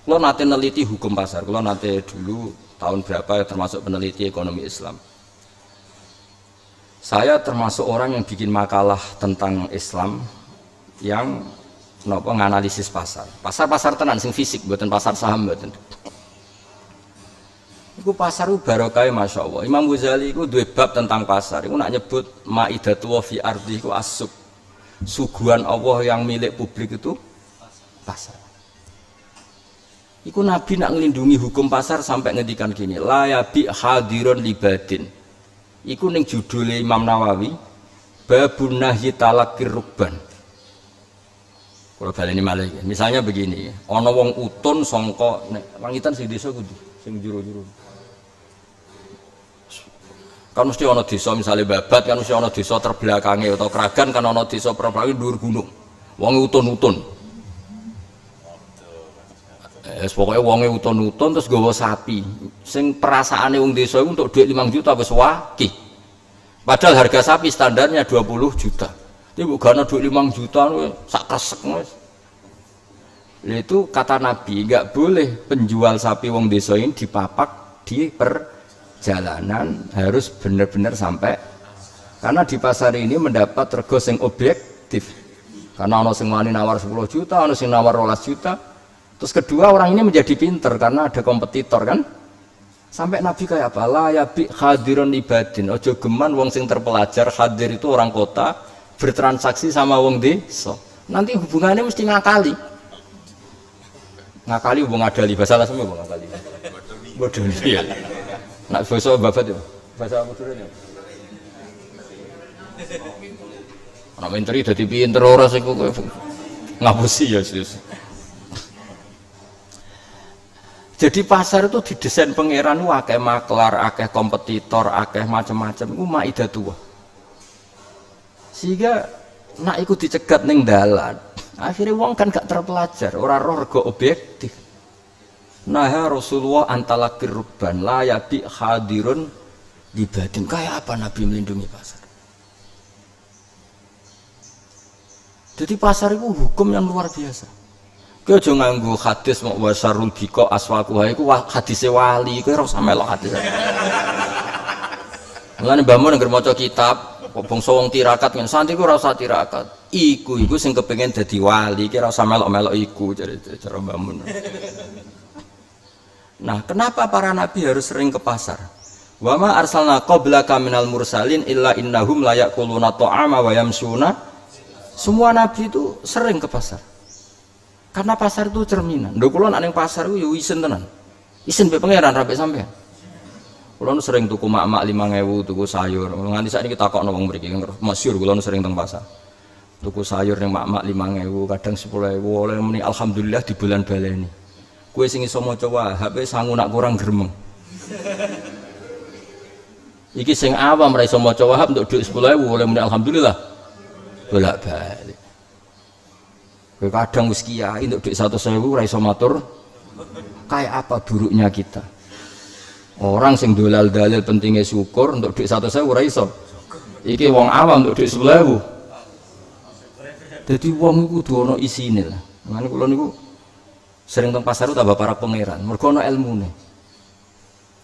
Kalau nanti neliti hukum pasar, kalau nanti dulu tahun berapa termasuk peneliti ekonomi Islam. Saya termasuk orang yang bikin makalah tentang Islam yang nganalisis pasar. Pasar-pasar tenan sing fisik, buatan pasar saham buatan. Iku pasar itu barokah Masya Allah. Imam Ghazali itu dua bab tentang pasar. Iku nak nyebut ma'idatu wa fi ardi iku asuk. Suguhan Allah yang milik publik itu pasar. Iku Nabi nak ngelindungi hukum pasar sampai ngendikan gini, la yabi hadirun libadin. Iku ning judule Imam Nawawi babun nahyi talaqir rukban. Kalau baleni malih misalnya begini, ana wong utun sangka nek wangitan sing desa kudu sing jero-jero. Kan mesti ana desa misalnya babat kan mesti ana desa terbelakange atau Kragan kan ana desa perbelakange dhuwur gunung. Wong utun-utun. Pokoknya wonge uton-uton terus gawa sapi sing perasaane wong desa iku untuk duit 5 juta wis waki. Padahal harga sapi standarnya 20 juta. Tapi mbok gana duit 5 juta sak kresek wis. Lha itu kata Nabi, enggak boleh penjual sapi wong desa ini dipapak di perjalanan, harus benar-benar sampai. Karena di pasar ini mendapat rego sing objektif. Karena ana sing wani nawar 10 juta, ana sing nawar 12 juta. Terus kedua orang ini menjadi pinter karena ada kompetitor kan. Sampai Nabi kayak apa? La yabi hadirun ibadin. Ojo geman wong sing terpelajar, hadir itu orang kota bertransaksi sama wong desa. Nanti hubungannya mesti ngakali. Ngakali hubung adali bahasa lah semua hubung ngakali. Bodoh dia. Nak bahasa babat ya. Bahasa bodoh ya. Anak menteri dadi pinter ora sing ngapusi ya sis. Jadi pasar itu didesain pangeran akeh maklar, akeh kompetitor, akeh macam-macam iku maidatullah. Sehingga nak ikut dicegat ning dalan, akhirnya wong kan gak terpelajar, ora roh rego objektif. Nah Rasulullah antalakir rubban la yabi hadirun dibadin. Kayak apa Nabi melindungi pasar? Jadi pasar itu hukum yang luar biasa. Kowe aja nganggo hadis mau wasarul biko aswaquha iku hadise wali, kowe ora usah melok hadis. Mulane mbahmu nek maca kitab bangsa wong tirakat ngene santri ku ora usah tirakat. Iku sing kepengin dadi wali, ki ora usah melok-melok iku cara mbahmu. Nah, kenapa para nabi harus sering ke pasar? Wa ma arsalna qablaka minal mursalin illa innahum la yaquluna ta'ama wa yamsuna. Semua nabi itu sering ke pasar. Karena pasar itu cerminan. Lho kula nek ning pasar ku yo isen tenan. Isen be pangeran rapi sampean. Kula sering tuku mak-mak 5.000 tuku sayur. Nganti saiki takokno wong mriki masyhur kula sering teng pasar. Tuku sayur ning mak-mak 5.000, kadang 10.000 oleh muni alhamdulillah di bulan baleni. Kowe sing iso maca Wahab sangu nak kurang gremeng. Iki sing awam ra iso maca Wahab untuk dhuwit 10.000 oleh muni alhamdulillah. Bolak-balik. Kadang wis kiai untuk duit 100.000 ora iso matur. Kayak apa buruknya kita? Orang sing dolal dalil pentingnya syukur untuk duit 100.000 ora iso. Iki wong awam untuk duit 10.000. Jadi wong iku kudu ana isine lah. Mane kula niku sering teng pasar tambah para pangeran, mergo ana ilmune.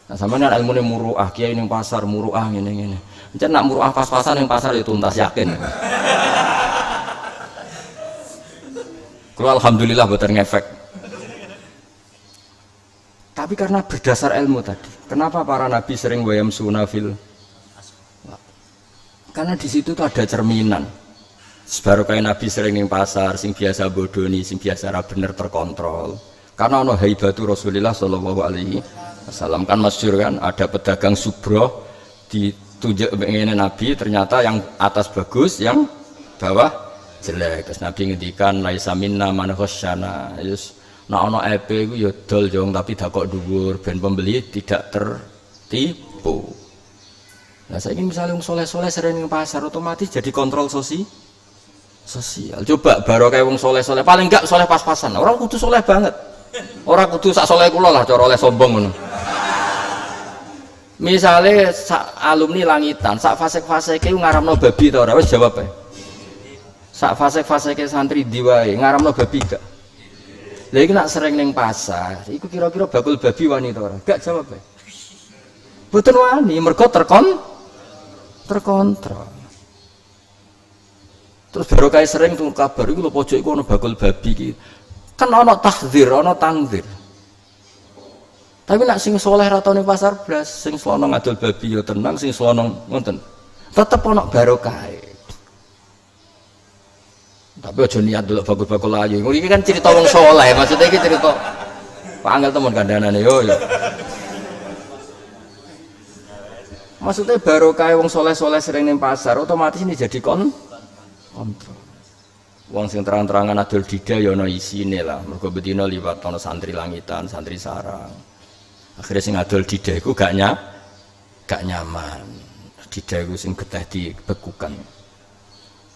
Nah, sampeyan ilmune muruah, kiai ning pasar muruah ngene-ngene. Encen nak muruah pas-pasan ning pasar ya tuntas yakin. Kula alhamdulillah boten ngefek. Tapi karena berdasar ilmu tadi, kenapa para nabi sering wayam sunafil? Karena di situ tuh ada cerminan. Sebaru kayak nabi sering ning pasar, sing biasa bodoni, sing biasa ra bener terkontrol. Karena ono haibatu Rasulullah sallallahu alaihi wasallam kan masyhur kan, ada pedagang subroh ditunjuk ngene nabi, ternyata yang atas bagus, yang bawah jelek. Terus nabi ngendikan laisa minna man khasyana. Yes. Nah ono EP iku ya dol jong tapi dakok dhuwur ben pembeli tidak tertipu. Nah saya ingin misalnya wong soleh-soleh sering ning pasar otomatis jadi kontrol sosial. Coba baru kayak wong soleh-soleh paling enggak soleh pas-pasan. Orang kudu soleh banget. Orang kudu sak soleh kula lah cara oleh sombong ngono. Misale sak alumni langitan, sak fasek-faseke ngaramno babi ta ora wis jawab ae. Sak fasek-faseke santri ndi wae ngaramno babi gak? Lha iki nak sering ning pasar, iku kira-kira bakul babi wani ta ora? Gak jawab ae. Mboten wani, mergo terkontrol. Terus baru kayak sering tuh kabar iku lho pojok iku ana bakul babi iki. Kan ana tahdzir, ana tangdzir. Tapi nak sing soleh ra tau ning pasar blas, sing slono ngadol babi ya tenang, sing slono ngoten. Tetep ana barokah. Tapi aja niat delok bakul-bakul ayu. Iki kan cerita wong soleh, maksudnya iki cerita Pak Angel temen kandhanane yo. Maksudnya barokah wong soleh-soleh sering ning pasar, otomatis ini jadi kontrol. Wong sing terang-terangan adol dida ya ana isine lah. Mergo bedina liwat ana santri langitan, santri sarang. Akhirnya sing adol dida iku gak nyaman. Dida iku sing getih dibekukan.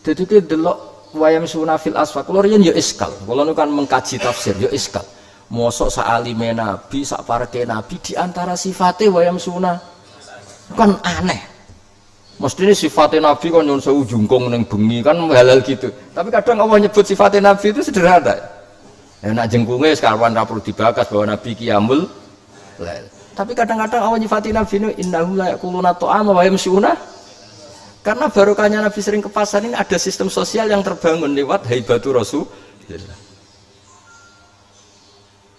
Dadi ki delok wayam sunafil asfaq kula riyen ya iskal. Kula nu kan mengkaji tafsir ya iskal. Mosok sak alime nabi, sak pareke nabi di antara sifate wayam sunah kan aneh. Mestinya sifatnya Nabi kan nyuwun sewu jungkung ning bengi kan halal gitu. Tapi kadang Allah nyebut sifatnya Nabi itu sederhana. Ya nak jengkunge sekarwan ra perlu dibakas bahwa Nabi qiyamul lail. Tapi kadang-kadang Allah nyifatin Nabi ini innahu la yaquluna ta'ama wa yamshuna. Karena barokahnya Nabi sering ke pasar ini ada sistem sosial yang terbangun lewat haibatu Rasulullah.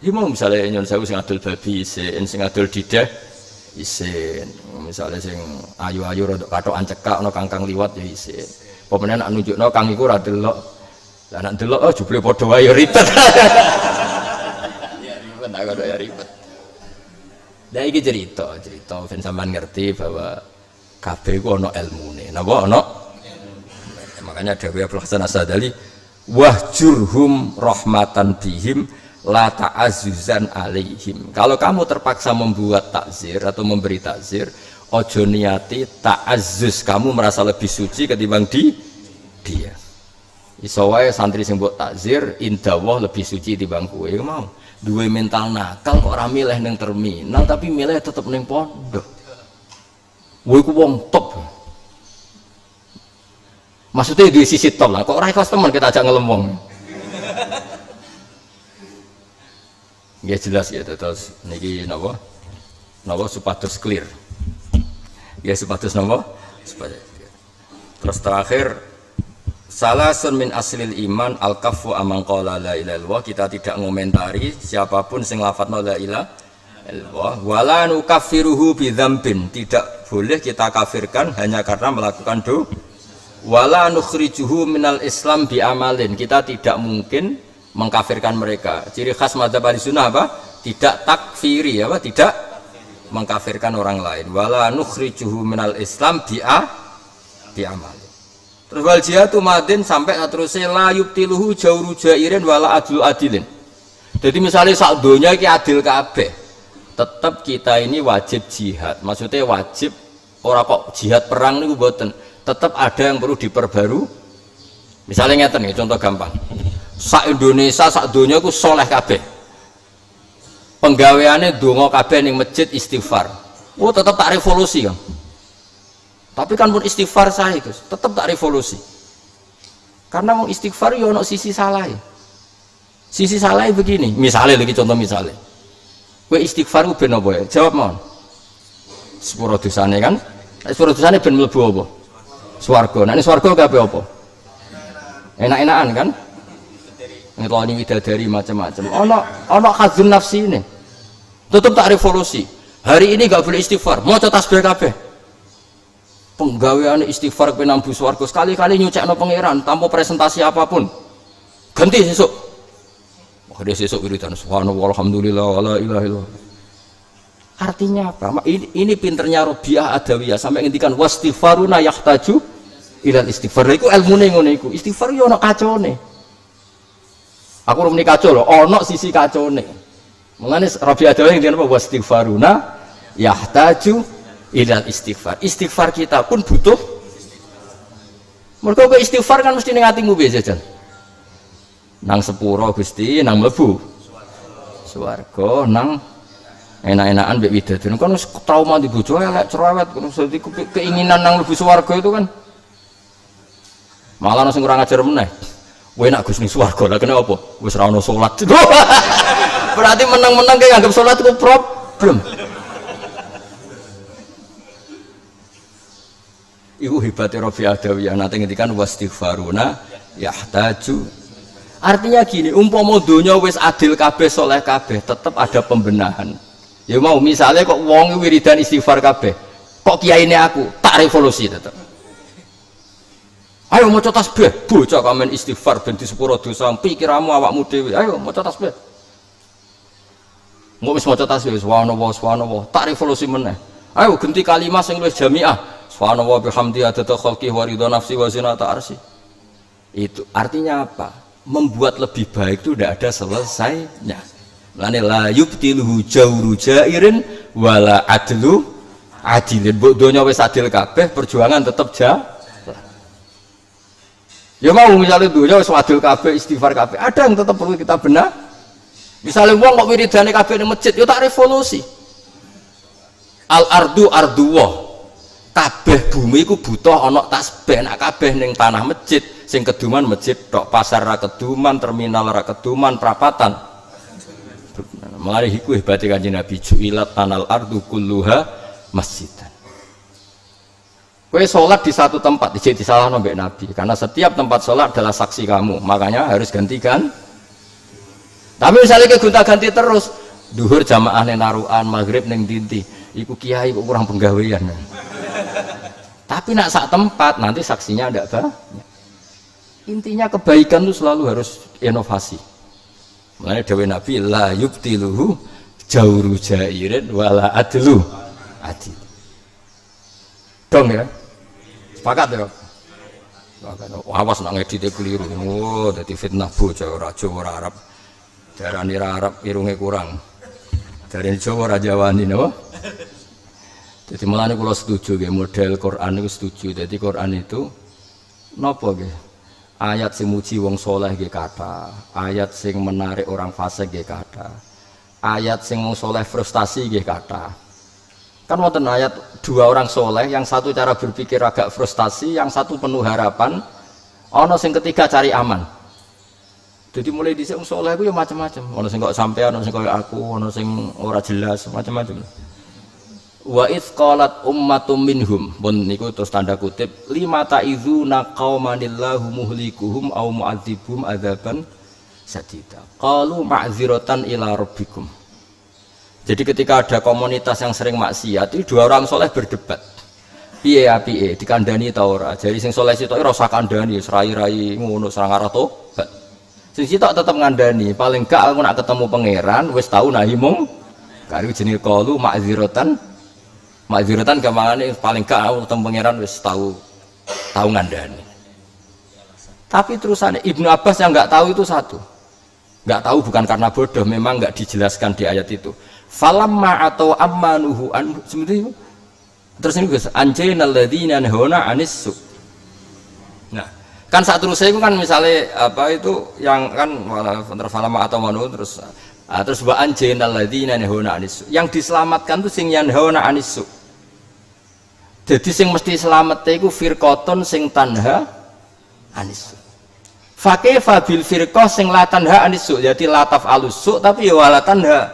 Iki mau misalnya nyuwun sewu sing adol babi isin, sing adol didah isin, misalnya sing ayu-ayu rodok katokan cekak ana kangkang liwat ya isin. Pemene nak nunjukno kang iku ra delok. Lah nak delok oh jebule padha wae ya ribet. Ya ribet agak ya ribet. Lah iki cerita ben sampean ngerti bahwa kabeh ku ana ilmune. Napa ana? Makanya dawuh Abdul Hasan As-Sadali wahjurhum rahmatan bihim la ta'azzuzan alaihim. Kalau kamu terpaksa membuat takzir atau memberi takzir, ojo niati ta'azzuz, kamu merasa lebih suci ketimbang dia. Iso wae santri sing mbok takzir indawah lebih suci timbang kowe. Mau duwe mental nakal kok ora milih ning terminal tapi milih tetep ning pondok. Kowe ku wong top. Maksudnya di sisi top lah, kok ora ikhlas teman kita ajak ngelem wong. Ya jelas ya terus niki napa supados clear. Ya supados napa? Terus terakhir salasun min aslil iman al-kaffu amman qala la ilaha illallah, kita tidak ngomentari siapapun sing lafadzna la ilaha illallah wala nukaffiruhu bidzambin, tidak boleh kita kafirkan hanya karena melakukan dosa. Wala nukhrijuhu minal islam bi amalin, kita tidak mungkin mengkafirkan mereka. Ciri khas mazhab Ahlussunnah apa? Tidak takfiri, apa? Tidak mengkafirkan orang lain. Wala nukhrijuhu minal Islam bi amal. Terus wal jihadu madin sampai terusnya la yubtiluhu jawru jairin wala adlu adilin. Jadi misalnya sak donya iki adil kabeh, tetap kita ini wajib jihad. Maksudnya wajib, ora kok jihad perang niku mboten. Tetap ada yang perlu diperbaru. Misalnya ngeten ya, contoh gampang. Sak Indonesia sak donya ku soleh kabeh. Penggaweane donga kabeh ning masjid istighfar. Oh tetap tak revolusi kan. Tapi kan pun istighfar sah itu, tetap tak revolusi. Karena mau istighfar ya ono sisi salah. Sisi salah begini, misalnya lagi contoh misalnya. Kowe istighfar ku ben apa ya? Jawab mon. Sepuro dosane kan? Sepuro dosane ben mlebu apa? Swarga. Nek swarga kabeh apa? Enak-enakan kan? Ngeloni widadari macam-macam. Ono khazun nafsi ini. Tutup tak revolusi. Hari ini gak boleh istighfar. Mau tasbih kabeh. Penggawean istighfar kepen nambu swarga sekali-kali nyucekno pangeran tanpa presentasi apapun. Ganti sesuk. Makanya sesuk wiridan subhanallah alhamdulillah wala ilaha illallah. Artinya apa? Ini pinternya Robiah Adawiyah sampai ngendikan wastighfaruna yahtaju ilal istighfar. Iku ilmune ngono iku. Istighfar yo ono kacone. Aku muni kacau lho, ono sisi kacone. Mulane Robiah Adawiyah ngendikan apa wastighfaruna yahtaju ilal istighfar. Istighfar kita pun butuh. Mergo istighfar kan mesti ning atimu piye jajan. Nang sepuro Gusti, nang mlebu swarga, nang enak-enakan mbek widadari. Kan wis trauma di bojo elek cerewet, dadi keinginan nang mlebu swarga itu kan. Malah sing kurang ajar meneh. Kowe nak Gus ning swarga, lha kene apa? Wis ra ono salat. Berarti menang-menang kayak nganggep salat itu problem. Iku hebatnya Rabi'ah Adawiyah nanti ngendikan wastighfaruna yahtaju. Artinya gini, umpama donya wis adil kabeh soleh kabeh, tetap ada pembenahan. Ya mau misalnya kok wong wiridan istighfar kabeh, kok kiai ini aku tak revolusi tetap. Ayo maca tasbih, bocah kamen istighfar ben di sepuro dosa, pikiramu awakmu dhewe. Ayo maca tasbih. Engko wis maca tasbih, subhanallah, tak revolusi meneh. Ayo ganti kalimat sing luwih jamiah. Subhanallah bihamdi adada khalqi wa ridha nafsi wa zinata arsy. Itu artinya apa? Membuat lebih baik itu tidak ada selesainya. Lane la yubtiluhu jawru jairin wala adlu adilin. Mbok donya wis adil kabeh, perjuangan tetap jalan. Ya mau misalnya donya wis adil kabeh, istighfar kabeh, ada yang tetap perlu kita benar. Misalnya wong kok wiridane kabeh ning masjid, ya tak revolusi. Al ardu arduwah. Kabeh bumi iku butuh ana tasbih, nek kabeh ning tanah masjid, sing keduman masjid tok, pasar ra keduman, terminal ra keduman, prapatan. Mulane iku hebate Kanjeng Nabi ju'ilat tanal ardu kulluha masjidan. Kowe salat di satu tempat dijek disalahno mbek Nabi, karena setiap tempat salat adalah saksi kamu, makanya harus gantikan. Tapi misalnya ke gonta-ganti terus, duhur jamaah ning narukan, maghrib ning dinti, iku kiai kok kurang penggawean. Tapi nak sak tempat nanti saksinya ada banyak. Intinya kebaikan itu selalu harus inovasi. Makanya dawuh Nabi la yubtiluhu jawru jairin wala adlu adil. Dong ya. Sepakat ya. Awas nak ngedite keliru. Oh, dadi fitnah bocah ora Jawa ora Arab. Darani ra Arab irunge kurang. Darani Jawa ora Jawani napa? Jadi mulane kula setuju nggih model Quran itu setuju. Jadi Quran itu napa nggih? Ayat sing muji wong saleh nggih kathah, ayat sing menarik orang fasik nggih kathah. Ayat sing wong saleh frustasi nggih kathah. Kan wonten ayat dua orang saleh, yang satu cara berpikir agak frustasi, yang satu penuh harapan. Ana sing ketiga cari aman. Jadi mulai dhisik wong saleh ku ya macam-macam. Ana sing kok sampean, ana sing koyo aku, ana sing ora jelas, macam-macam. Wa idz qalat ummatum minhum, pun niku terus tanda kutip, lima ta'izuna qaumanillahu muhlikuhum aw mu'adzibum adzaban sadida. Qalu ma'dziratan ila rabbikum. Jadi ketika ada komunitas yang sering maksiat, itu dua orang soleh berdebat. Piye ya piye dikandani ta ora? Jadi sing soleh sitok ora usah kandani, rai-rai ngono serang arah tobat. Sing sitok tetep ngandani, paling gak aku nak ketemu pangeran wis tau nahi mung karo jenenge qalu ma'dziratan. Ma'dziratan gamane paling gak aku ketemu pangeran wis tahu ngandani. Tapi terusannya Ibnu Abbas yang nggak tahu itu satu, nggak tahu bukan karena bodoh, memang nggak dijelaskan di ayat itu. Falamma atau ammanuhu an seperti itu. Terus ini guys, anjainal ladzina nahuna anis. Nah, kan saat terus saya kan misalnya apa itu yang kan falamma atau manu terus wa anjainal ladzina nahuna anis. Yang diselamatkan tuh sing yanhauna anis. Jadi sing mesti selamat iku firqatun sing tanha anis. Fakaifa bil firqah sing la tanha anisuk, jadi lataf alusuk tapi ya wala tanha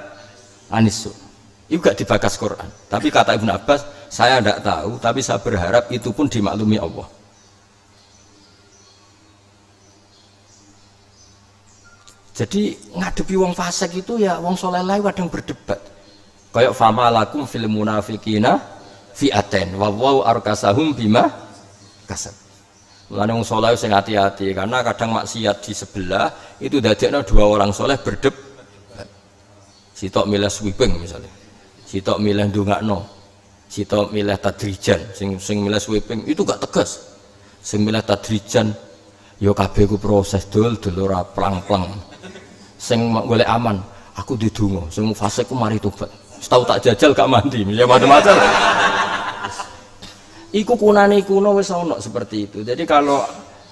anisuk. Itu gak dibakas Quran. Tapi kata Ibnu Abbas, saya tidak tahu, tapi saya berharap itu pun dimaklumi Allah. Jadi ngadepi wong fasik itu ya wong soleh lain kadang berdebat. Kayak fama lakum fil munafiqina fi'aten wa waw arkasahum bima kasab. Mulane wong soleh sing hati-hati karena kadang maksiat di sebelah itu dadekno dua orang soleh berdebat. Sitok milih sweeping misalnya. Sitok milih ndongakno. Sitok milih tadrijan, sing milih sweeping itu gak tegas. Sing milih tadrijan ya kabeh ku proses dul ora plang-plang. Sing golek aman, aku didonga, sing fasik ku mari tobat. Setau tak jajal gak mandi, ya macam-macam. Iku kunane kuno wis ana seperti itu. Jadi kalau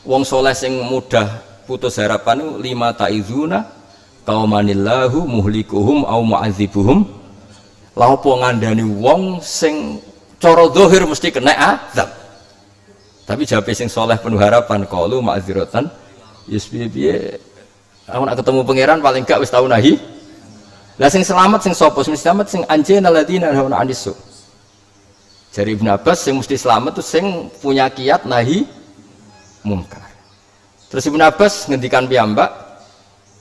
wong soleh sing mudah putus harapan itu lima taizuna qaumanillahu muhlikuhum au mu'adzibuhum. Lah apa ngandani wong sing cara zahir mesti kena azab. Tapi jawabe sing soleh penuh harapan qalu ma'dziratan piye aku nak ketemu pangeran paling gak wis tau nahi. Lah sing selamat sing sapa? Sing selamat sing anjena ladina hauna anisu. Dari Ibnu Abbas sing mesti selamat tuh sing punya kiat nahi mungkar. Terus Ibnu Abbas ngendikan piyambak,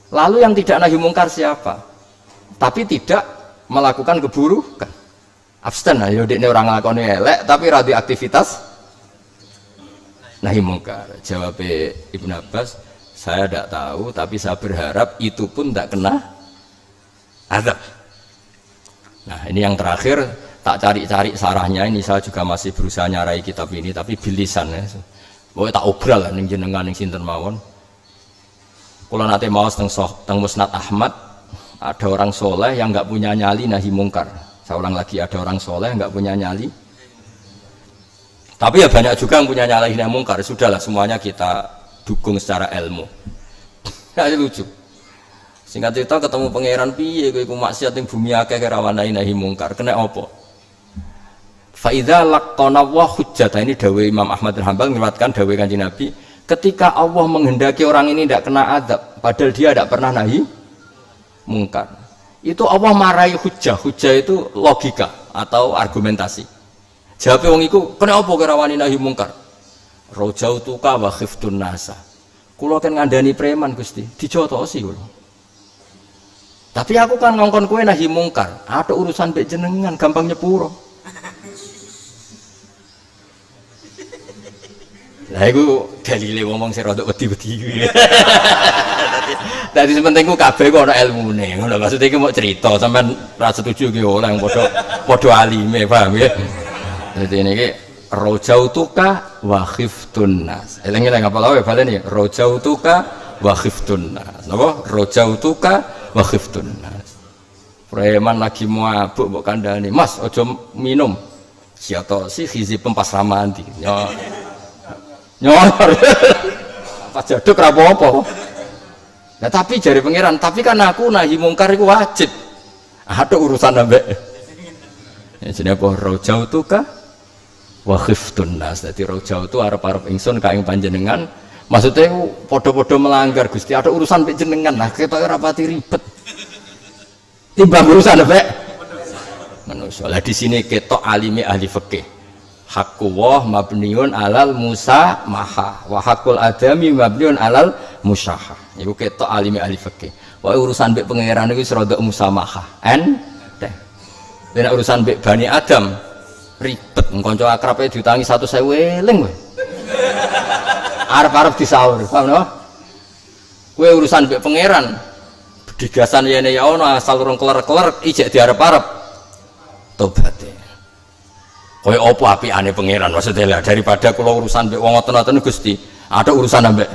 lalu yang tidak nahi mungkar siapa? Tapi tidak melakukan keburukan. Abstain ayo dekne orang nglakoni elek tapi radioaktivitas nahi mungkar. Jawab Ibnu Abbas, saya tidak tahu, tapi saya berharap itu pun tidak kena azab. Nah ini yang terakhir, tak cari-cari sarahnya, ini saya juga masih berusaha nyarai kitab ini, tapi bilisan ya. Pokoknya tak obral lah, ning jenengan ning sinten mawon. Kalau nanti mau teng Musnad Ahmad, ada orang soleh yang nggak punya nyali nahi mungkar. Saya ulang lagi, ada orang soleh nggak punya nyali. Tapi ya banyak juga yang punya nyali nahi mungkar. Sudahlah semuanya kita dukung secara ilmu. Ya lucu. Singkat cerita ketemu pangeran piye kowe iku maksiat ning bumi akeh rawan nahi mungkar. Kena apa? Fa idza laqana wa hujjata, ini dawuh Imam Ahmad bin Hanbal meriwayatkan dawuh Kanjeng Nabi, ketika Allah menghendaki orang ini tidak kena azab padahal dia tidak pernah nahi mungkar. Itu Allah marahi hujjah. Hujjah itu logika atau argumentasi. Jawab wong iku, kena apa rawan nahi mungkar? Rojautuka wa khiftun nasa. Kulo kan ngandani preman Gusti, dijotosi kulo. Tapi aku kan ngongkon kowe nahi mungkar. Ada urusan mbek jenengan gampang nyepuro. Lah iku dalile ngomong sing rada wedi-wedi. Dadi sepenting ku kabeh ku ana ilmune. Ngono maksud iki mau cerita sampean ra setuju ki ora yang padha alime, paham ya? Dadi niki rojautuka wa khiftun nas. Eling-eling apa lawe baleni rojautuka wa khiftun nas. Napa? Rojautuka wa khiftun nas. Preman lagi mabuk mbok kandhani, "Mas, aja minum." Siato si hizib pempas ramanti. Nyor. Pas jaduk ra apa-apa. Nah tapi jari pangeran, tapi kan aku nahi mungkar iku wajib. Ada urusan ambek. Ya jenenge apa? Rojautuka wa khiftun nas. Dadi rojau itu arep-arep ingsun ka ing panjenengan, maksudnya padha-padha melanggar Gusti, ada urusan mek jenengan. Nah ketoke ora pati ribet. Timbang urusan mek manusa. Lah di sini ketok alime ahli fikih. Haqqu wa mabniun alal musamaha wa haqqul adami mabniun alal musyaha. Iku ketok alime ahli fikih. Wae urusan mek pangeran iku wis rada musamaha. Nek urusan mek Bani Adam ribet, kanca akrabe diutangi 100.000 eling kowe. Arep-arep disaur, paham no? Kowe urusan mbek pangeran. Digasan yene ya ono asal urung keler-keler ijek diarep-arep tobaté. Kowe opo apikane pangeran maksudnya lah daripada kula urusan mbek wong ngoten-ngoten Gusti, ada urusan ambek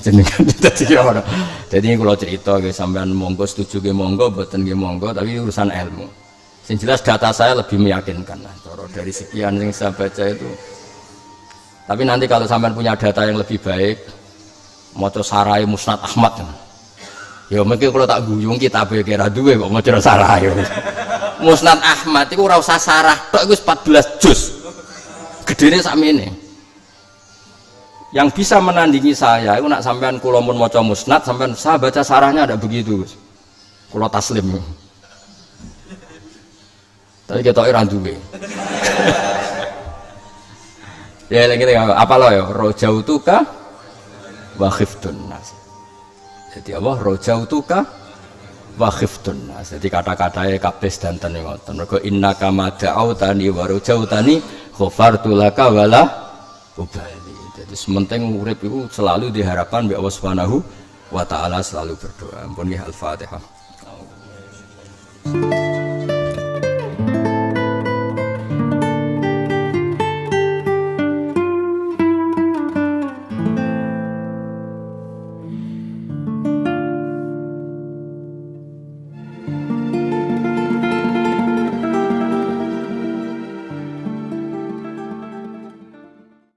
jenengan dadi ya ono. Dadi kula cerita nggih sampean monggo setuju nggih monggo, mboten nggih monggo, tapi urusan ilmu. Yang jelas data saya lebih meyakinkan lah, dari sekian yang saya baca itu. Tapi nanti kalau sampean punya data yang lebih baik, mau sarai Musnad Ahmad, ya mungkin kalau tak guyung kita kira duwe kok mau sarai. Musnad Ahmad itu ora usah sarah, tok iku 14 juz. Gedene sakmene. Yang bisa menandingi saya itu nak sampean kula mun maca musnad, sampean saya baca sarahnya ada begitu. Kula taslim. Tapi ketoke ra duwe. Ya lagi apa lo ya? Rojautuka wa khiftun nas. Jadi apa? Rojautuka wa khiftun nas. Jadi kata-katanya kabeh danten ngoten. Mergo innaka ma da'autani wa rojautani ghafartu laka wala ubali. Jadi sementing urip itu selalu diharapkan oleh Allah Subhanahu wa taala, selalu berdoa. Ampun ya Al-Fatihah.